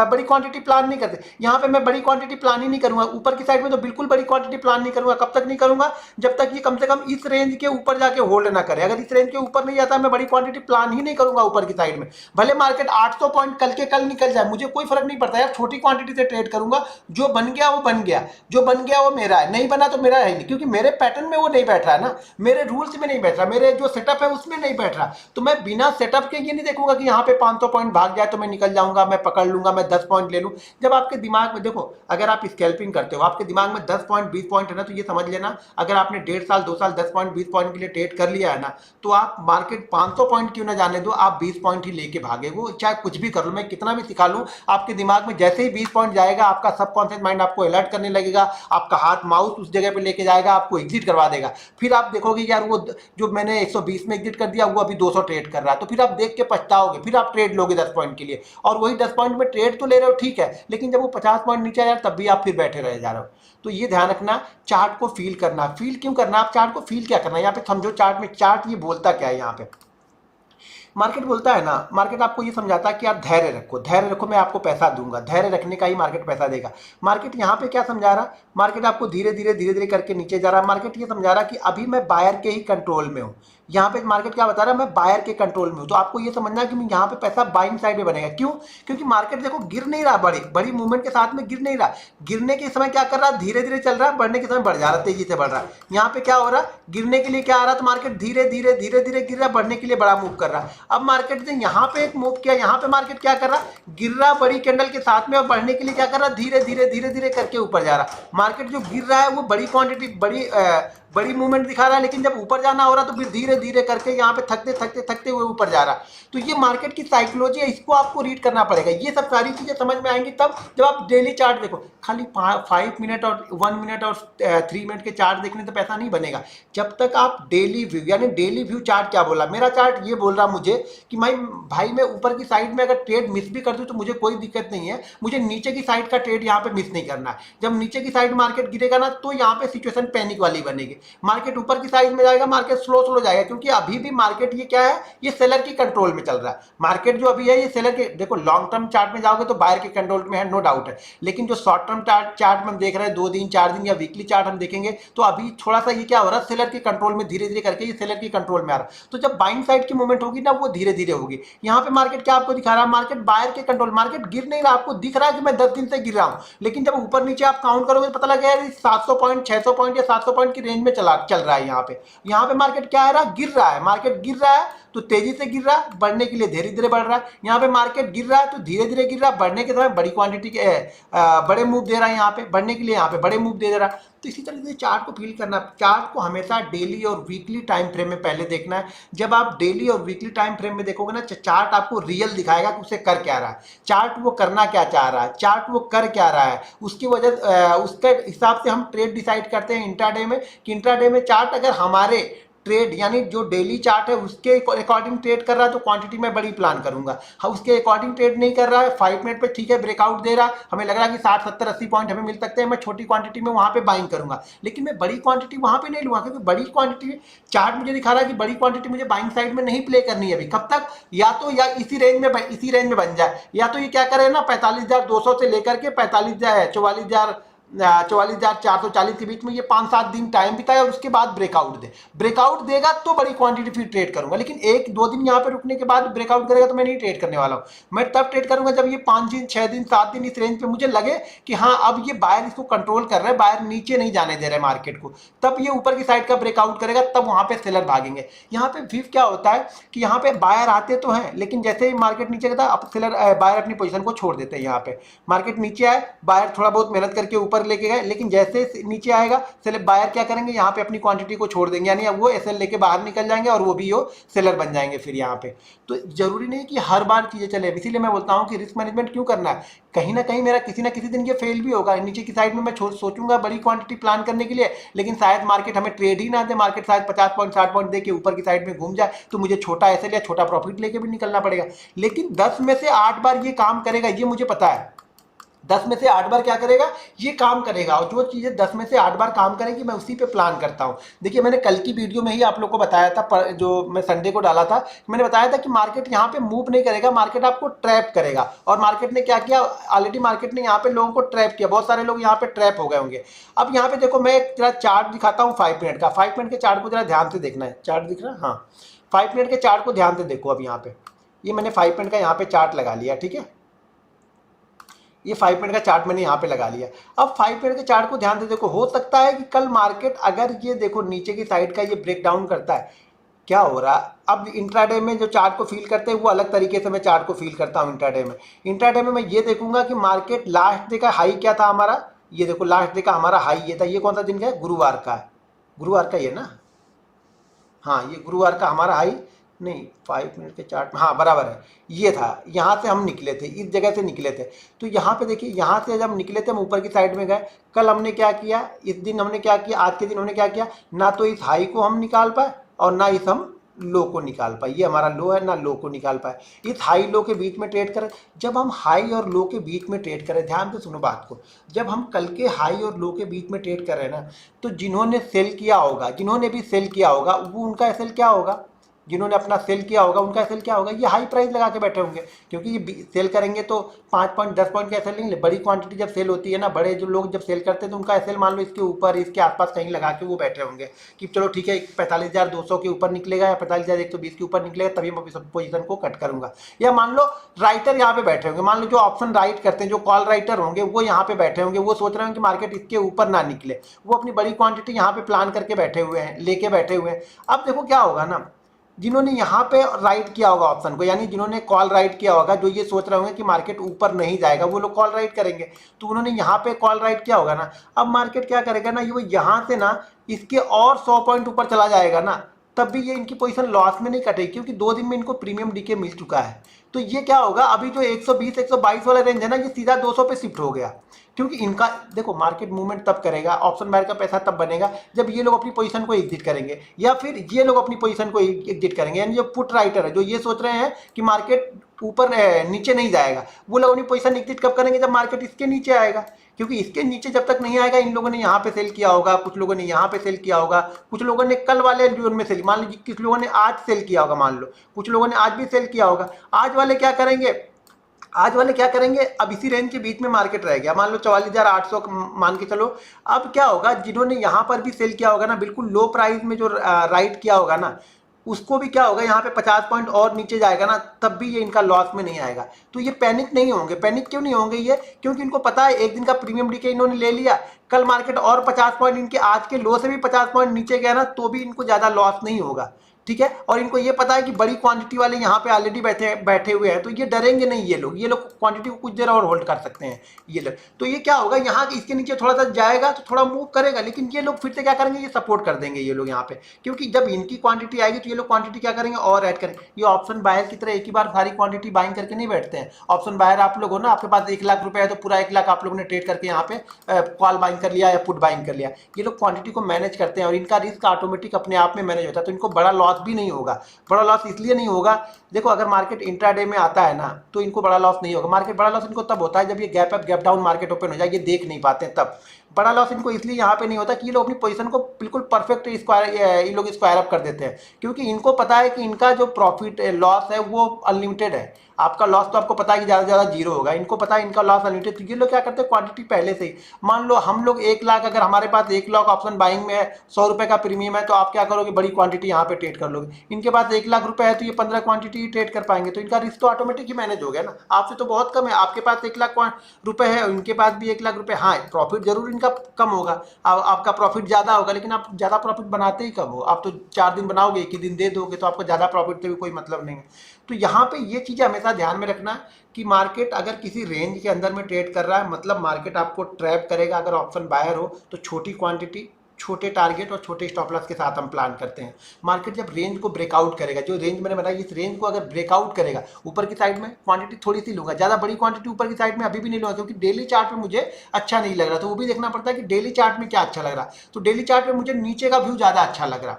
बड़ी क्वांटिटी प्लान नहीं करते। यहाँ पे मैं बड़ी क्वांटिटी प्लान ही नहीं करूंगा, ऊपर की साइड में तो बिल्कुल बड़ी क्वांटिटी प्लान नहीं करूंगा। कब तक नहीं करूंगा, जब तक ये कम से कम इस रेंज के ऊपर जाके होल्ड ना करे। अगर इस रेंज के ऊपर नहीं जाता मैं बड़ी क्वांटिटी प्लान ही नहीं करूंगा ऊपर की साइड में। भले मार्केट 800 पॉइंट कल के कल निकल जाए, मुझे कोई फर्क नहीं पड़ता यार, छोटी क्वांटिटी से ट्रेड करूंगा। जो बन गया वो बन गया, जो बन गया वो मेरा है, नहीं बना तो मेरा है नहीं, क्योंकि मेरे पैटर्न में वो नहीं बैठ रहा है ना, मेरे रूल्स में नहीं बैठ रहा, मेरे जो सेटअप है उसमें नहीं बैठ रहा। तो मैं बिना सेटअप के ये नहीं देखूंगा कि यहाँ पे 500 पॉइंट भाग जाए तो मैं निकल जाऊंगा, मैं पकड़ लूंगा, मैं 10 पॉइंट ले लूं। जब आपके दिमाग में देखो, अगर आप स्कैल्पिंग करते हो, आपके दिमाग में 10 पॉइंट 20 पॉइंट है ना, तो ये समझ लेना अगर आपने 1.5 साल 2 साल 10 पॉइंट 20 पॉइंट के लिए ट्रेड कर लिया है ना, तो आप मार्केट 500 पॉइंट क्यों ना जाने दो, आप 20 पॉइंट ही लेके भागेगो। चाहे कुछ भी कर लो, मैं कितना भी सिखा लूं, आपके दिमाग में जैसे ही 20 पॉइंट जाएगा, आपका सबकॉन्शियस माइंड आपको अलर्ट करने लगेगा, आपका हाथ माउस उस जगह पे लेके जाएगा, आपको एग्जिट करवा देगा। फिर आप देखोगे यार वो जो मैंने 120 में एग्जिट कर दिया वो अभी 200 ट्रेड कर रहा है, तो फिर आप देख के पछताओगे, फिर आप ट्रेड लोगे 10 पॉइंट के लिए, और वही 10 पॉइंट में ट्रेड तो ले रहे हो ठीक है, लेकिन जब वो 50 पॉइंट नीचे आ जाए तब भी आप फिर बैठे रह जा रहे हो। तो ये ध्यान रखना, चार्ट को फील करना। फील क्यों करना, आप चार्ट को फील क्या करना, यहाँ पे समझो चार्ट में, चार्ट ये बोलता क्या है। यहाँ पे मार्केट बोलता है ना, मार्केट आपको ये समझाता है कि आप धैर्य रखो, धैर्य रखो, मैं आपको पैसा दूंगा, धैर्य रखने का ही मार्केट पैसा देगा। मार्केट यहाँ पे क्या समझा रहा, मार्केट आपको धीरे धीरे धीरे धीरे करके नीचे जा रहा है। मार्केट ये समझा रहा है कि अभी मैं बायर के ही कंट्रोल में हूँ। यहाँ पे मार्केट क्या बता रहा है, मैं बायर के कंट्रोल में हूँ। तो आपको ये समझना है कि यहाँ पे पैसा बाइंग साइड में बनेगा। क्यों, क्योंकि मार्केट देखो गिर नहीं रहा, बड़ी बड़ी मूवमेंट के साथ में गिर नहीं रहा। गिरने के समय क्या कर रहा है, धीरे धीरे चल रहा है, बढ़ने के समय बढ़ जा रहा है, तेजी से बढ़ रहा है। यहाँ पे क्या हो रहा है, गिरने के लिए क्या आ रहा है, तो मार्केट धीरे धीरे धीरे धीरे गिर रहा है, बढ़ने के लिए बड़ा मूव कर रहा है। अब मार्केट ने यहाँ पे एक मूव किया, यहाँ पे मार्केट क्या कर रहा है, गिर रहा बड़ी कैंडल के साथ में, और बढ़ने के लिए क्या कर रहा है, धीरे धीरे धीरे धीरे करके ऊपर जा रहा है। मार्केट जो गिर रहा है वो बड़ी क्वांटिटी बड़ी मूवमेंट दिखा रहा है, लेकिन जब ऊपर जाना हो रहा तो फिर धीरे धीरे करके यहाँ पे थकते थकते थकते हुए ऊपर जा रहा है। तो ये मार्केट की साइकोलॉजी है, इसको आपको रीड करना पड़ेगा। ये सब सारी चीजें समझ में आएंगी तब जब आप डेली चार्ट देखो। खाली 5 मिनट और 1 मिनट और 3 मिनट के चार्ट देखने तो पैसा नहीं बनेगा। जब तक आप डेली व्यू, यानी डेली व्यू चार्ट क्या बोला, मेरा चार्ट ये बोल रहा मुझे कि भाई मैं ऊपर की साइड में अगर ट्रेड मिस भी कर दूं तो मुझे कोई दिक्कत नहीं है, मुझे नीचे की साइड का ट्रेड यहाँ पे मिस नहीं करना है। जब नीचे की साइड मार्केट गिरेगा ना तो यहाँ पे सिचुएशन पैनिक वाली बनेगी। मार्केट ऊपर की साइड में जाएगा, मार्केट स्लो जाएगा, क्योंकि अभी भी मार्केट ये क्या है, ये सेलर की कंट्रोल में चल रहा है। मार्केट जो अभी है ये सेलर के, देखो लॉन्ग टर्म चार्ट में जाओगे तो बायर के कंट्रोल में है, नो डाउट है। लेकिन जो शॉर्ट टर्म चार्ट में हम देख रहे हैं, 2 दिन 4 दिन या वीकली चार्ट हम देखेंगे, तो अभी थोड़ा सा ये क्या हो रहा है, सेलर के कंट्रोल में धीरे धीरे करके ये सेलर की कंट्रोल में आ रहा है। तो जब बाइंग साइड की मूवमेंट होगी ना वो धीरे धीरे होगी। यहाँ पे मार्केट क्या आपको दिखा रहा है, मार्केट बायर के कंट्रोल, मार्केट गिर नहीं रहा, आपको दिख रहा है कि मैं 10 दिन से गिर रहा हूं, लेकिन जब ऊपर नीचे आप काउंट करोगे तो पता लगेगा 700 पॉइंट 600 पॉइंट या 700 पॉइंट की रेंज में चल रहा है। यहाँ पे मार्केट क्या है रहा, गिर रहा है। मार्केट गिर रहा है तो तेजी से गिर रहा है, बढ़ने के लिए धीरे धीरे बढ़ रहा है। यहाँ पे मार्केट गिर रहा है तो धीरे धीरे गिर रहा है, बढ़ने के समय बड़ी क्वांटिटी के बड़े मूव दे रहा है, यहाँ पे बढ़ने के लिए यहाँ पे बड़े मूव दे रहा है। तो इसी तरह से चार्ट को फील करना, चार्ट को हमेशा डेली और वीकली टाइम फ्रेम में पहले देखना है। जब आप डेली और वीकली टाइम फ्रेम में देखोगे ना, चार्ट आपको रियल दिखाएगा कि उसे कर क्या रहा है, चार्ट वो करना क्या चाह रहा है, चार्ट वो कर क्या रहा है। उसकी वजह उसके हिसाब से हम ट्रेड डिसाइड करते हैं इंट्राडे में, कि इंट्राडे में चार्ट अगर हमारे ट्रेड यानी जो डेली चार्ट है उसके अकॉर्डिंग ट्रेड कर रहा है तो क्वांटिटी में बड़ी प्लान करूंगा। हाँ, उसके अकॉर्डिंग ट्रेड नहीं कर रहा है, 5 मिनट पे ठीक है ब्रेकआउट दे रहा है, हमें लग रहा है कि 60 70 80 पॉइंट हमें मिल सकते हैं, मैं छोटी क्वांटिटी में वहां पे बाइंग करूंगा, लेकिन मैं बड़ी क्वांटिटी वहां पे नहीं लूंगा, क्योंकि बड़ी क्वांटिटी चार्ट मुझे दिखा रहा है कि बड़ी क्वांटिटी मुझे बाइंग साइड में नहीं प्ले करनी है अभी। कब तक, या तो या इसी रेंज में बन जाए, या तो ये क्या करे ना 45,200 से लेकर के 44,440 के बीच में ये 5-7 दिन टाइम बिताए और उसके बाद ब्रेकआउट देगा तो बड़ी क्वांटिटी फिर ट्रेड करूंगा। लेकिन 1-2 दिन यहाँ पे रुकने के बाद ब्रेकआउट करेगा तो मैं नहीं ट्रेड करने वाला हूँ। मैं तब ट्रेड करूंगा जब ये 5 दिन 6 दिन 7 दिन इस रेंज पे मुझे लगे कि हाँ अब ये बायर इसको कंट्रोल कर रहे हैं, बायर नीचे नहीं जाने दे रहे मार्केट को, तब ये ऊपर की साइड का ब्रेकआउट करेगा, तब वहां पे सेलर भागेंगे। यहाँ पे विव क्या होता है कि यहाँ पे बायर आते तो हैं, लेकिन जैसे ही मार्केट नीचे गया अब सेलर बायर अपनी पोजीशन को छोड़ देते हैं। यहाँ पे मार्केट नीचे आए, बायर थोड़ा बहुत मेहनत करके ऊपर ऊपर लेके गए, लेकिन जैसे नीचे आएगा सेलर बायर क्या करेंगे, यहाँ पे अपनी क्वांटिटी को छोड़ देंगे, यानी अब वो एसएल लेके बाहर निकल जाएंगे और वो भी वो सेलर बन जाएंगे फिर यहाँ पे। तो जरूरी नहीं कि हर बार चीजें चले, इसीलिए मैं बोलता हूँ कि रिस्क मैनेजमेंट क्यों करना है, कहीं ना कहीं मेरा किसी ना किसी दिन ये फेल भी होगा। नीचे की साइड में मैं सोचूंगा बड़ी क्वांटिटी प्लान करने के लिए, लेकिन शायद मार्केट हमें ट्रेड ही ना दे, मार्केट शायद 50 पॉइंट 60 पॉइंट दे के ऊपर की साइड में घूम जाए, तो मुझे छोटा एसएल या छोटा प्रॉफिट लेके भी निकलना पड़ेगा। लेकिन 10 में से 8 बार ये काम करेगा, ये मुझे पता है। 10 में से 8 बार क्या करेगा, ये काम करेगा, और जो चीज़ें 10 में से 8 बार काम करेंगी मैं उसी पे प्लान करता हूँ। देखिए मैंने कल की वीडियो में ही आप लोग को बताया था, जो मैं संडे को डाला था, मैंने बताया था कि मार्केट यहाँ पे मूव नहीं करेगा, मार्केट आपको ट्रैप करेगा। और मार्केट ने क्या किया, ऑलरेडी मार्केट ने यहाँ पे लोगों को ट्रैप किया, बहुत सारे लोग यहाँ पे ट्रैप हो गए होंगे। अब यहाँ पे देखो मैं एक जरा चार्ट दिखाता हूँ 5 मिनट का, 5 मिनट के चार्ट को जरा ध्यान से देखना है, चार्ट दिख रहा है, हाँ 5 मिनट के चार्ट को ध्यान से देखो। अब यहाँ पे ये मैंने 5 मिनट का यहाँ पे चार्ट लगा लिया, ठीक है, ये 5 मिनट का चार्ट मैंने यहाँ पे लगा लिया। अब 5 मिनट के चार्ट को ध्यान से देखो, हो सकता है कि कल मार्केट अगर ये देखो नीचे की साइड का ये ब्रेक डाउन करता है, क्या हो रहा है, अब इंट्राडे में जो चार्ट को फील करते हैं वो अलग तरीके से मैं चार्ट को फील करता हूँ। इंट्राडे में मैं ये देखूंगा कि मार्केट लास्ट डे का हाई क्या था हमारा, ये देखो लास्ट डे का हमारा हाई ये था, ये कौन सा दिन का है, गुरुवार का है, गुरुवार का ये ना, हाँ ये गुरुवार का हमारा हाई, नहीं 5 मिनट के चार्ट में, हाँ बराबर है, ये था, यहाँ से हम निकले थे, इस जगह से निकले थे। तो यहाँ पे देखिए, यहाँ से जब निकले थे हम ऊपर की साइड में गए, कल हमने क्या किया, इस दिन हमने क्या किया, आज के दिन हमने क्या किया, ना तो इस हाई को हम निकाल पाए और ना इस हम लो को निकाल पाए, ये हमारा लो है, ना लो को निकाल पाए। इस हाई लो के बीच में ट्रेड करें, जब हम हाई और लो के बीच में ट्रेड करें, ध्यान से सुनो बात को, जब हम कल के हाई और लो के बीच में ट्रेड करें ना, तो जिन्होंने सेल किया होगा, जिन्होंने भी सेल किया होगा, वो उनका एसएल क्या होगा, जिन्होंने अपना सेल किया होगा उनका सेल क्या होगा, ये हाई प्राइस लगा के बैठे होंगे, क्योंकि ये सेल करेंगे तो 5 पॉइंट 10 पॉइंट का एसएल नहीं, बड़ी क्वांटिटी जब सेल होती है ना, बड़े जो लोग जब सेल करते हैं तो उनका एसएल मान लो इसके ऊपर इसके आसपास कहीं लगा के वो बैठे होंगे कि चलो ठीक है 45,200 के ऊपर निकलेगा या 45,120 के ऊपर निकलेगा तभी मैं पोजीशन को कट करूंगा। या मान लो राइटर यहाँ पे बैठे होंगे, मान लो जो ऑप्शन राइट करते हैं, जो कॉल राइटर होंगे वो यहाँ पे बैठे होंगे, वो सोच रहे होंगे कि मार्केट इसके ऊपर ना निकले, वो अपनी बड़ी क्वांटिटी यहाँ पे प्लान करके बैठे हुए हैं, लेके बैठे हुए हैं। अब देखो क्या होगा ना, जिन्होंने यहाँ पे राइट किया होगा ऑप्शन को, यानी जिन्होंने कॉल राइट किया होगा, जो ये सोच रहे होंगे कि मार्केट ऊपर नहीं जाएगा, वो लोग कॉल राइट करेंगे, तो उन्होंने यहाँ पे कॉल राइट किया होगा ना। अब मार्केट क्या करेगा ना, ये वो यहाँ से ना इसके और 100 पॉइंट ऊपर चला जाएगा ना, तब भी ये इनकी पोजीशन लॉस में नहीं कटेगी, क्योंकि 2 दिन में इनको प्रीमियम डीके मिल चुका है। तो ये क्या होगा, अभी जो 120 122 वाला रेंज है ना, ये सीधा 200 पे शिफ्ट हो गया, क्योंकि इनका देखो मार्केट मूवमेंट तब करेगा, ऑप्शन बायर का पैसा तब बनेगा जब ये लोग अपनी पोजीशन को एग्जिट करेंगे, या फिर ये लोग अपनी पोजीशन को एग्जिट करेंगे। यानी जो पुट राइटर है, जो ये सोच रहे हैं कि मार्केट ऊपर नीचे नहीं जाएगा, वो लोग अपनी पोजीशन एग्जिट कब करेंगे, जब मार्केट इसके नीचे आएगा, क्योंकि इसके नीचे जब तक नहीं आएगा, इन लोगों ने यहाँ पे सेल किया होगा, कुछ लोगों ने यहाँ पे सेल किया होगा, कुछ लोगों ने कल वाले जोन में सेल, मान लीजिए किस लोगों ने आज सेल किया होगा, मान लो कुछ लोगों ने आज भी सेल किया होगा, आज वाले क्या करेंगे, आज वाले क्या करेंगे, अब इसी रेंज के बीच में मार्केट रह गया, मान लो 44,800 मान के चलो। अब क्या होगा, जिन्होंने यहाँ पर भी सेल किया होगा ना, बिल्कुल लो प्राइस में जो राइट किया होगा ना, उसको भी क्या होगा, यहाँ पे 50 पॉइंट और नीचे जाएगा ना, तब भी ये इनका लॉस में नहीं आएगा। तो ये पैनिक नहीं होंगे, पैनिक क्यों नहीं होंगे ये, क्योंकि इनको पता है एक दिन का प्रीमियम डीके इन्होंने ले लिया, कल मार्केट और 50 पॉइंट इनके आज के लो से भी 50 पॉइंट नीचे गया ना, तो भी इनको ज़्यादा लॉस नहीं होगा, ठीक है। और इनको ये पता है कि बड़ी क्वांटिटी वाले यहाँ पे ऑलरेडी बैठे हुए हैं, तो ये डरेंगे नहीं, ये लोग क्वांटिटी को कुछ देर और होल्ड कर सकते हैं ये लोग। तो ये क्या होगा, यहाँ इसके नीचे थोड़ा सा जाएगा तो थोड़ा मूव करेगा, लेकिन ये लोग फिर से क्या करेंगे, ये सपोर्ट कर देंगे ये लोग यहाँ पे, क्योंकि जब इनकी क्वांटिटी आएगी तो ये लोग क्वांटिटी क्या करेंगे और ऐड करेंगे। ये ऑप्शन बायर की तरह एक ही बार सारी क्वांटिटी बाइंग करके नहीं बैठते हैं। ऑप्शन बायर आप लोग हो ना, आपके पास 1 लाख रुपए है तो पूरा 1 लाख आप लोगों ने ट्रेड करके यहाँ पे कॉल बाइंग कर लिया या पुट बाइंग कर लिया। ये लोग क्वांटिटी को मैनेज करते हैं और इनका रिस्क ऑटोमेटिक अपने आप में मैनेज होता है, तो इनको बड़ा लॉस भी नहीं होगा। बड़ा लॉस इसलिए नहीं होगा, देखो अगर मार्केट इंट्राडे में आता है ना, तो इनको बड़ा लॉस नहीं होगा। मार्केट बड़ा लॉस इनको तब होता है जब ये gap up gap down market open हो जाए, ये देख नहीं पाते हैं, तब बड़ा लॉस इनको इसलिए यहाँ पे नहीं होता कि ये लोग अपनी पोजीशन को बिल्कुल परफेक्ट ये लोग स्क्वायर अप कर देते हैं, क्योंकि इनको पता है कि इनका जो प्रॉफिट लॉस है वो अनलिमिटेड है। आपका लॉस तो आपको पता है कि ज़्यादा से ज़्यादा जीरो होगा, इनको पता है इनका लॉस अनलिमिटेड। तो ये लोग क्या करते हैं, क्वांटिटी पहले से ही, मान लो हम लोग 1 लाख, अगर हमारे पास 1 लाख ऑप्शन बाइंग में है, 100 रुपये का प्रीमियम है, तो आप क्या करोगे, बड़ी क्वांटिटी यहाँ पे ट्रेड कर लोगे। इनके पास 1 लाख रुपए है तो ये 15 क्वांटिटी क्वांटिटी ट्रेड कर पाएंगे, तो इनका रिस्क तो ऑटोमेटिक ही मैनेज हो गया ना। आपसे तो बहुत कम है, आपके पास 1 लाख रुपए है, उनके पास भी 1 लाख रुपए। हाँ, प्रॉफिट जरूर इनका कम होगा, आपका प्रॉफिट ज़्यादा होगा, लेकिन आप ज़्यादा प्रॉफिट बनाते ही कब हो? आप तो 4 दिन बनाओगे, एक ही दिन दे दोगे, तो आपको ज़्यादा प्रॉफिट से भी कोई मतलब नहीं है। तो यहाँ पे ये चीज़ें हमेशा ध्यान में रखना कि मार्केट अगर किसी रेंज के अंदर में ट्रेड कर रहा है, मतलब मार्केट आपको ट्रैप करेगा। अगर ऑप्शन बायर हो तो छोटी क्वांटिटी, छोटे टारगेट और छोटे स्टॉप लॉस के साथ हम प्लान करते हैं। मार्केट जब रेंज को ब्रेकआउट करेगा, जो रेंज मैंने बनाई, इस रेंज को अगर ब्रेकआउट करेगा, ऊपर की साइड में क्वांटिटी थोड़ी सी लूंगा, ज़्यादा बड़ी क्वांटिटी ऊपर की साइड में अभी भी नहीं लूंगा, क्योंकि डेली चार्ट में मुझे अच्छा नहीं लग रहा। तो वो भी देखना पड़ता है कि डेली चार्ट में क्या अच्छा लग रहा। तो डेली चार्ट में मुझे नीचे का व्यू ज़्यादा अच्छा लग रहा।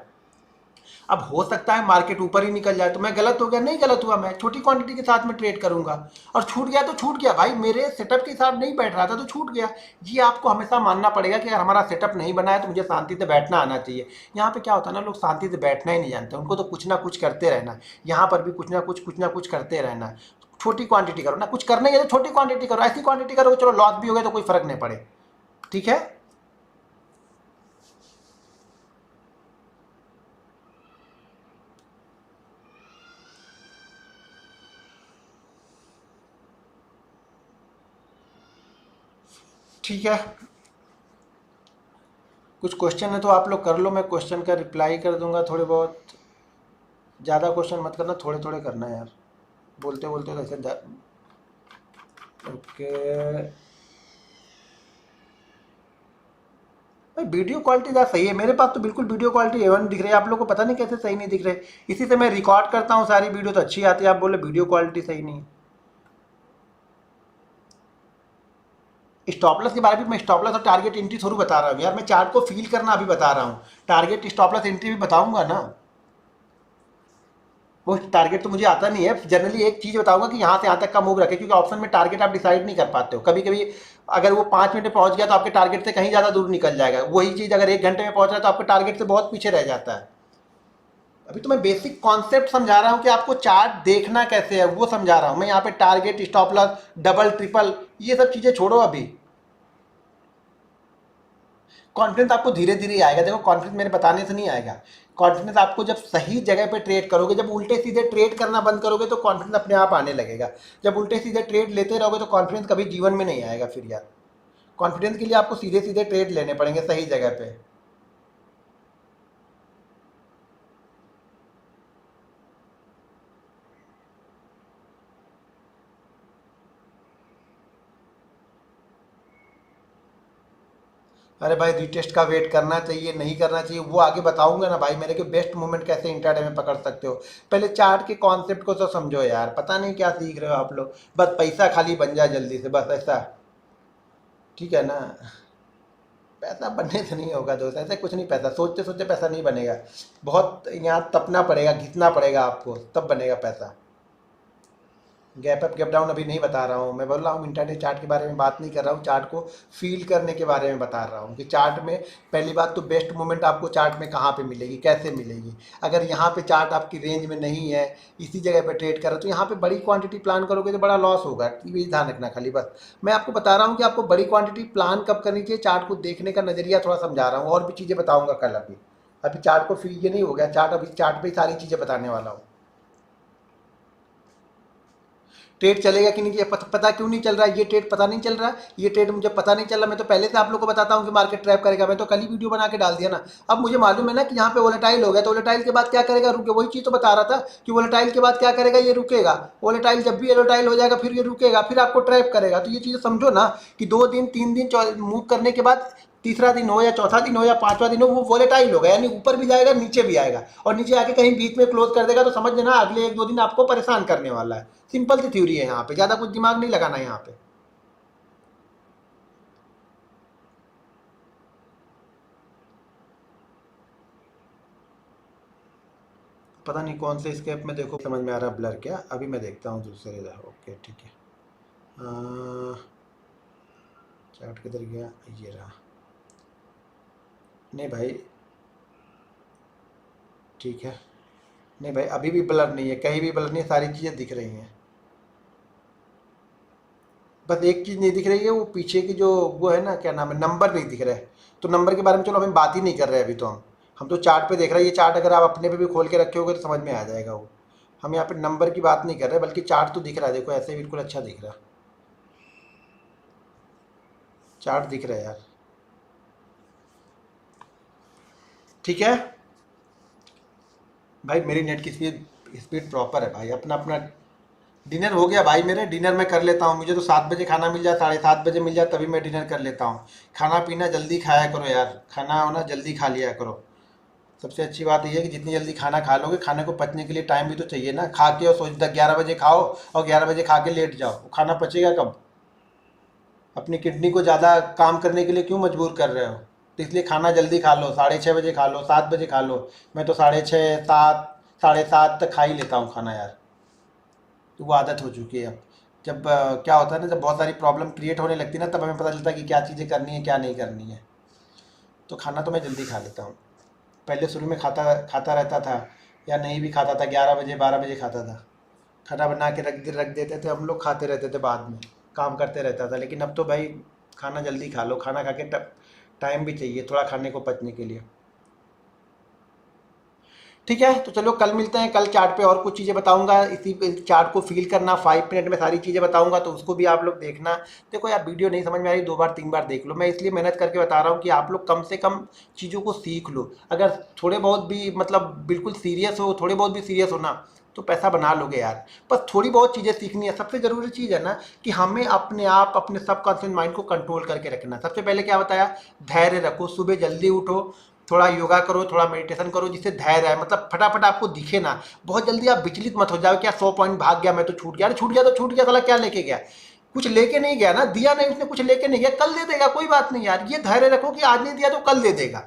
अब हो सकता है मार्केट ऊपर ही निकल जाए, तो मैं गलत हो गया? नहीं गलत हुआ, मैं छोटी क्वांटिटी के साथ में ट्रेड करूंगा। और छूट गया तो छूट गया भाई, मेरे सेटअप के साथ नहीं बैठ रहा था तो छूट गया। ये आपको हमेशा मानना पड़ेगा कि अगर हमारा सेटअप नहीं बना है तो मुझे शांति से बैठना आना चाहिए। यहाँ पे क्या होता है ना, लोग शांति से बैठना ही नहीं जानते, उनको तो कुछ ना कुछ करते रहना। यहाँ पर भी कुछ ना कुछ करते रहना। छोटी क्वांटिटी करो ना, कुछ करने के लिए छोटी क्वांटिटी करो, ऐसी क्वांटिटी करो चलो लॉस भी हो गया तो कोई फर्क नहीं पड़े। ठीक है, ठीक है। कुछ क्वेश्चन है तो आप लोग कर लो, मैं क्वेश्चन का रिप्लाई कर दूंगा थोड़े बहुत। ज़्यादा क्वेश्चन मत करना, थोड़े थोड़े करना यार, बोलते बोलते तो ऐसे ओके भाई। वीडियो क्वालिटी ज़्यादा सही है, मेरे पास तो बिल्कुल वीडियो क्वालिटी एवन दिख रही है। आप लोगों को पता नहीं कैसे सही नहीं दिख रहे। इसी से मैं रिकॉर्ड करता हूँ सारी वीडियो तो अच्छी आती है, आप बोले वीडियो क्वालिटी सही नहीं है। स्टॉप लॉस के बारे में मैं स्टॉप लॉस और टारगेट एंट्री थोड़ी बता रहा हूँ यार, मैं चार्ट को फील करना अभी बता रहा हूँ। टारगेट स्टॉप लॉस एंट्री भी बताऊंगा ना। वो टारगेट तो मुझे आता नहीं है, जनरली एक चीज़ बताऊंगा कि यहाँ से यहाँ तक का मूव रखे, क्योंकि ऑप्शन में टारगेट आप डिसाइड नहीं कर पाते हो। कभी कभी अगर वो 5 मिनट में पहुंच गया तो आपके टारगेट से कहीं ज़्यादा दूर निकल जाएगा। वही चीज़ अगर 1 घंटे में पहुंच रहा है तो आपके टारगेट से बहुत पीछे रह जाता है। अभी तो मैं बेसिक कॉन्सेप्ट समझा रहा हूँ कि आपको चार्ट देखना कैसे है, वो समझा रहा हूँ मैं। यहाँ पे target, stop loss, double triple, ये सब चीज़ें छोड़ो अभी। कॉन्फिडेंस आपको धीरे धीरे आएगा। देखो, कॉन्फिडेंस मेरे बताने से नहीं आएगा। कॉन्फिडेंस आपको जब सही जगह पे ट्रेड करोगे, जब उल्टे सीधे ट्रेड करना बंद करोगे तो कॉन्फिडेंस अपने आप आने लगेगा। जब उल्टे सीधे ट्रेड लेते रहोगे तो कॉन्फिडेंस कभी जीवन में नहीं आएगा फिर यार। कॉन्फिडेंस के लिए आपको सीधे सीधे ट्रेड लेने पड़ेंगे सही जगह पे। अरे भाई, रीटेस्ट का वेट करना चाहिए नहीं करना चाहिए वो आगे बताऊंगा ना भाई। मेरे के बेस्ट मूवमेंट कैसे इंट्राडे में पकड़ सकते हो, पहले चार्ट के कॉन्सेप्ट को तो समझो यार। पता नहीं क्या सीख रहे हो आप लोग, बस पैसा खाली बन जाए जल्दी से, बस ऐसा। ठीक है ना, पैसा बनने से नहीं होगा दोस्त, ऐसा कुछ नहीं। पैसा सोचते सोचते पैसा नहीं बनेगा, बहुत यहाँ तपना पड़ेगा, घिसना पड़ेगा आपको, तब बनेगा पैसा। गैप अप गैप डाउन अभी नहीं बता रहा हूँ, मैं बोल रहा हूँ इंटरडे चार्ट के बारे में बात नहीं कर रहा हूँ, चार्ट को फील करने के बारे में बता रहा हूँ कि चार्ट में पहली बात तो बेस्ट मूवमेंट आपको चार्ट में कहाँ पे मिलेगी, कैसे मिलेगी। अगर यहाँ पे चार्ट आपकी रेंज में नहीं है, इसी जगह पे ट्रेड करो, तो यहाँ पे बड़ी क्वांटिटी प्लान करोगे तो बड़ा लॉस होगा। ये ध्यान रखना खाली बस। मैं आपको बता रहा हूँ कि आपको बड़ी क्वांटिटी प्लान कब करनी चाहिए, चार्ट को देखने का नज़रिया थोड़ा समझा रहा हूँ, और भी चीज़ें बताऊँगा कल। अभी अभी चार्ट को फील ये नहीं हो गया, चार्ट अभी चार्ट पर सारी चीज़ें बताने वाला हूँ। ट्रेड चलेगा कि नहीं, ये पता क्यों नहीं चल रहा है, ये ट्रेड पता नहीं चल रहा है, ये ट्रेड मुझे पता नहीं चल रहा। मैं तो पहले से आप लोग को बताता हूँ कि मार्केट ट्रैप करेगा, मैं तो कल ही वीडियो बना के डाल दिया ना। अब मुझे मालूम है ना कि यहाँ पे वोलेटाइल हो गया, तो वोलेटाइल के बाद क्या करेगा, रुके। वही चीज़ तो बता रहा था कि वोलेटाइल के बाद क्या करेगा, ये रुकेगा। वोलेटाइल जब भी वोलेटाइल हो जाएगा फिर ये रुकेगा, फिर आपको ट्रैप करेगा। तो ये चीज़ें समझो ना कि 2 दिन 3 दिन मूव करने के बाद तीसरा दिन हो या चौथा दिन हो या पांचवा दिन हो, वो वोलेटाइल होगा, यानी ऊपर भी जाएगा नीचे भी आएगा, और नीचे आके कहीं बीच में क्लोज कर देगा। तो समझ लेना अगले 1-2 दिन आपको परेशान करने वाला है। सिंपल सी थ्योरी है, यहाँ पे ज़्यादा कुछ दिमाग नहीं लगाना है यहाँ पे। पता नहीं कौन से स्केप में, देखो समझ में आ रहा है ब्लर क्या। अभी मैं देखता हूँ दूसरे इधर। ओके ठीक है, चार्ट किधर गया, ये रहा। नहीं भाई, ठीक है। नहीं भाई, अभी भी ब्लर नहीं है, कहीं भी ब्लर नहीं है, सारी चीज़ें दिख रही हैं। बस एक चीज़ नहीं दिख रही है, वो पीछे की जो वो है ना, क्या नाम है, नंबर नहीं दिख रहा है। तो नंबर के बारे में चलो हम बात ही नहीं कर रहे अभी। तो हम तो चार्ट पे देख रहे हैं। ये चार्ट अगर आप अपने पे भी खोल के रखे होगे तो समझ में आ जाएगा वो। हम यहाँ पे नंबर की बात नहीं कर रहे, बल्कि चार्ट तो दिख रहा है, देखो ऐसे बिल्कुल अच्छा दिख रहा है, चार्ट दिख रहा है यार। ठीक है भाई, मेरी नेट की स्पीड स्पीड प्रॉपर है भाई। अपना अपना डिनर हो गया भाई, मेरे डिनर में कर लेता हूँ। मुझे तो 7 बजे खाना मिल जाए, 7:30 बजे मिल जाए, तभी मैं डिनर कर लेता हूँ। खाना पीना जल्दी खाया करो यार, खाना वाना जल्दी खा लिया करो। सबसे अच्छी बात यह है कि जितनी जल्दी खाना खा लोगे, खाने को पचने के लिए टाइम भी तो चाहिए ना। खा के और सोच 11 बजे खाओ और 11 बजे खा के लेट जाओ, वो खाना पचेगा कब? अपनी किडनी को ज़्यादा काम करने के लिए क्यों मजबूर कर रहे हो? तो इसलिए खाना जल्दी खा लो, 6:30 बजे खा लो, 7 बजे खा लो। मैं तो 6:30, 7, 7:30 तक खा ही लेता हूँ खाना यार। तो वो आदत हो चुकी है अब। जब क्या होता है ना, जब बहुत सारी प्रॉब्लम क्रिएट होने लगती है ना, तब हमें पता चलता है कि क्या चीज़ें करनी है क्या नहीं करनी है। तो खाना तो मैं जल्दी खा लेता हूँ। पहले शुरू में खाता खाता रहता था, या नहीं भी खाता था, 11 बजे 12 बजे खाता था। खाना बना के रख देते थे हम लोग, खाते रहते थे, बाद में काम करते रहता था। लेकिन अब तो भाई खाना जल्दी खा लो, खाना खा के टाइम भी चाहिए थोड़ा खाने को पचने के लिए। ठीक है, तो चलो कल मिलते हैं। कल चार्ट पे और कुछ चीज़ें बताऊंगा, इसी चार्ट को फील करना, 5 मिनट में सारी चीज़ें बताऊंगा, तो उसको भी आप लोग देखना। देखो यार, वीडियो नहीं समझ में आ रही, 2 बार 3 बार देख लो। मैं इसलिए मेहनत करके बता रहा हूँ कि आप लोग कम से कम चीज़ों को सीख लो। अगर थोड़े बहुत भी मतलब बिल्कुल सीरियस हो, थोड़े बहुत भी सीरियस हो ना, तो पैसा बना लोगे यार। बस थोड़ी बहुत चीज़ें सीखनी है। सबसे ज़रूरी चीज़ है ना कि हमें अपने आप अपने सबकॉन्शियस माइंड को कंट्रोल करके रखना। सबसे पहले क्या बताया, धैर्य रखो, सुबह जल्दी उठो, थोड़ा योगा करो, थोड़ा मेडिटेशन करो, जिससे धैर्य है, मतलब फटाफट आपको दिखे ना। बहुत जल्दी आप विचलित मत हो जाओ, क्या 100 पॉइंट भाग गया, मैं तो छूट गया। अरे छूट गया तो छूट गया, साला क्या लेके गया? कुछ लेके नहीं गया ना, दिया नहीं उसने, कुछ लेके नहीं गया, कल दे देगा, कोई बात नहीं यार। ये धैर्य रखो कि आज नहीं दिया तो कल दे देगा।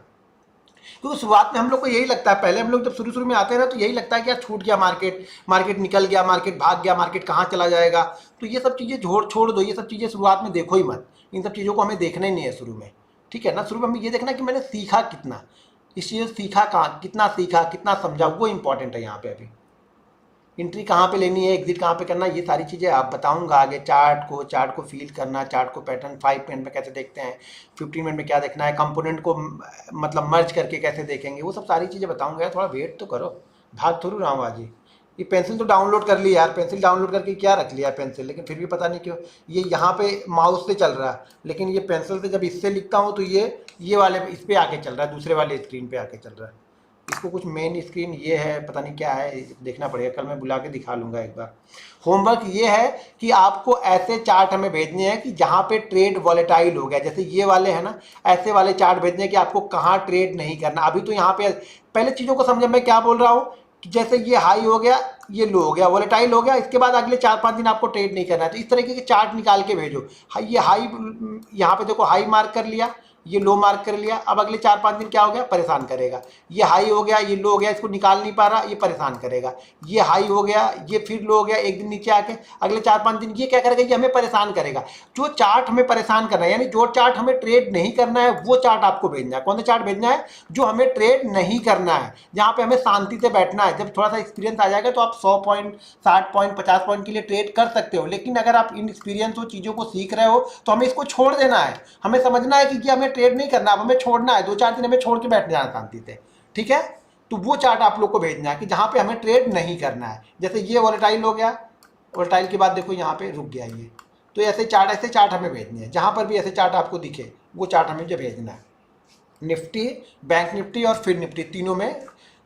क्योंकि शुरुआत में हम लोग को यही लगता है, पहले हम लोग जब शुरू शुरू में आते हैं ना, तो यही लगता है कि यार छूट गया, मार्केट मार्केट निकल गया, मार्केट भाग गया, मार्केट कहाँ चला जाएगा। तो ये सब चीज़ें छोड़ छोड़ दो, ये सब चीज़ें शुरुआत में देखो ही मत। इन सब चीज़ों को हमें देखना ही नहीं है शुरू में। ठीक है ना, शुरू में हमें ये देखना कि मैंने सीखा कितना, इस चीज़ सीखा कहाँ, कितना सीखा, कितना समझा, वो इंपॉर्टेंट है यहाँ पे। अभी एंट्री कहाँ पे लेनी है, एग्जिट कहाँ पे करना, ये सारी चीज़ें आप बताऊंगा आगे। चार्ट को फील करना, चार्ट को पैटर्न 5 मिनट में कैसे देखते हैं, 15 मिनट में क्या देखना है, कंपोनेंट को मतलब मर्ज करके कैसे देखेंगे, वो सब सारी चीज़ें बताऊंगा यार। थोड़ा वेट तो करो, भाग थोड़ी रहा हूँ आज ही। ये पेंसिल तो डाउनलोड कर ली यार, पेंसिल डाउनलोड करके क्या रख लिया पेंसिल, लेकिन फिर भी पता नहीं क्यों ये यहाँ पे माउस से चल रहा है, लेकिन ये पेंसिल से जब इससे लिखता हूँ तो ये वाले इस पे आके चल रहा है, दूसरे वाले स्क्रीन पे आके चल रहा है। इसको कुछ मेन स्क्रीन ये है, पता नहीं क्या है, देखना पड़ेगा, कल मैं बुला के दिखा लूँगा एक बार। होमवर्क ये है कि आपको ऐसे चार्ट हमें भेजने हैं कि जहाँ पे ट्रेड वॉलेटाइल हो गया, जैसे ये वाले हैं ना, ऐसे वाले चार्ट भेजने हैं कि आपको कहाँ ट्रेड नहीं करना। अभी तो यहाँ पे पहले चीज़ों को समझे मैं क्या बोल रहा हूँ, कि जैसे ये हाई हो गया, ये लो हो गया, वॉलेटाइल हो गया, इसके बाद अगले 4-5 दिन आपको ट्रेड नहीं करना है। तो इस तरीके के चार्ट निकाल के भेजो। ये हाई, यहाँ पे देखो हाई मार्क कर लिया, ये लो मार्क कर लिया, अब अगले 4-5 दिन क्या हो गया, परेशान करेगा। ये हाई हो गया, ये लो हो गया, इसको निकाल नहीं पा रहा, ये परेशान करेगा। ये हाई हो गया, ये फिर लो हो गया, एक दिन नीचे आके अगले 4-5 दिन ये क्या करेगा, ये हमें परेशान करेगा। जो चार्ट हमें परेशान करना है, यानी जो चार्ट हमें ट्रेड नहीं करना है, वो चार्ट आपको भेजना है। कौन सा चार्ट भेजना है? जो हमें ट्रेड नहीं करना है, जहाँ पे हमें शांति से बैठना है। जब थोड़ा सा एक्सपीरियंस आ जाएगा तो आप 100 पॉइंट, 60 पॉइंट, 50 पॉइंट के लिए ट्रेड कर सकते हो। लेकिन अगर आप इन एक्सपीरियंस हो, चीज़ों को सीख रहे हो, तो हमें इसको छोड़ देना है। हमें समझना है कि हमें ट्रेड नहीं करना, अब हमें छोड़ना है, 2-4 दिन हमें छोड़ के बैठ जाना शांति से। ठीक है, तो वो चार्ट आप लोग को भेजना है कि जहाँ पे हमें ट्रेड नहीं करना है। जैसे ये वॉलेटाइल हो गया, वॉलेटाइल के बाद देखो यहाँ पे रुक गया ये। तो ऐसे चार्ट हमें भेजने हैं, जहाँ पर भी ऐसे चार्ट आपको दिखे वो चार्ट हमें जो भेजना है। निफ्टी, बैंक निफ्टी और फिर निफ्टी,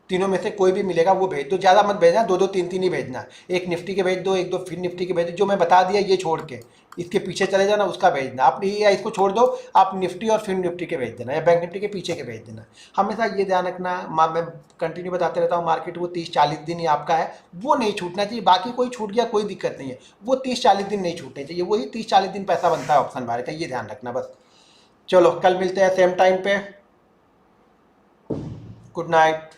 तीनों में से कोई भी मिलेगा वो भेज दो। ज़्यादा मत भेजना, 2-2 3-3 ही भेजना। एक निफ्टी के भेज दो, एक दो फिर निफ्टी के भेज दो, जो मैं बता दिया ये छोड़ के, इसके पीछे चले जाना, उसका भेज देना। आप या इसको छोड़ दो, आप निफ्टी और फिर निफ्टी के भेज देना, या बैंक निफ्टी के पीछे के भेज देना। हमेशा ये ध्यान रखना, मैं कंटिन्यू बताते रहता हूँ, मार्केट वो 30-40 दिन ही आपका है, वो नहीं छूटना चाहिए। बाकी कोई छूट गया कोई दिक्कत नहीं है, वो 30-40 दिन नहीं छूटने चाहिए। वही 30-40 दिन पैसा बनता है ऑप्शन बारे का, ये ध्यान रखना बस। चलो कल मिलते हैं सेम टाइम पे। Good night.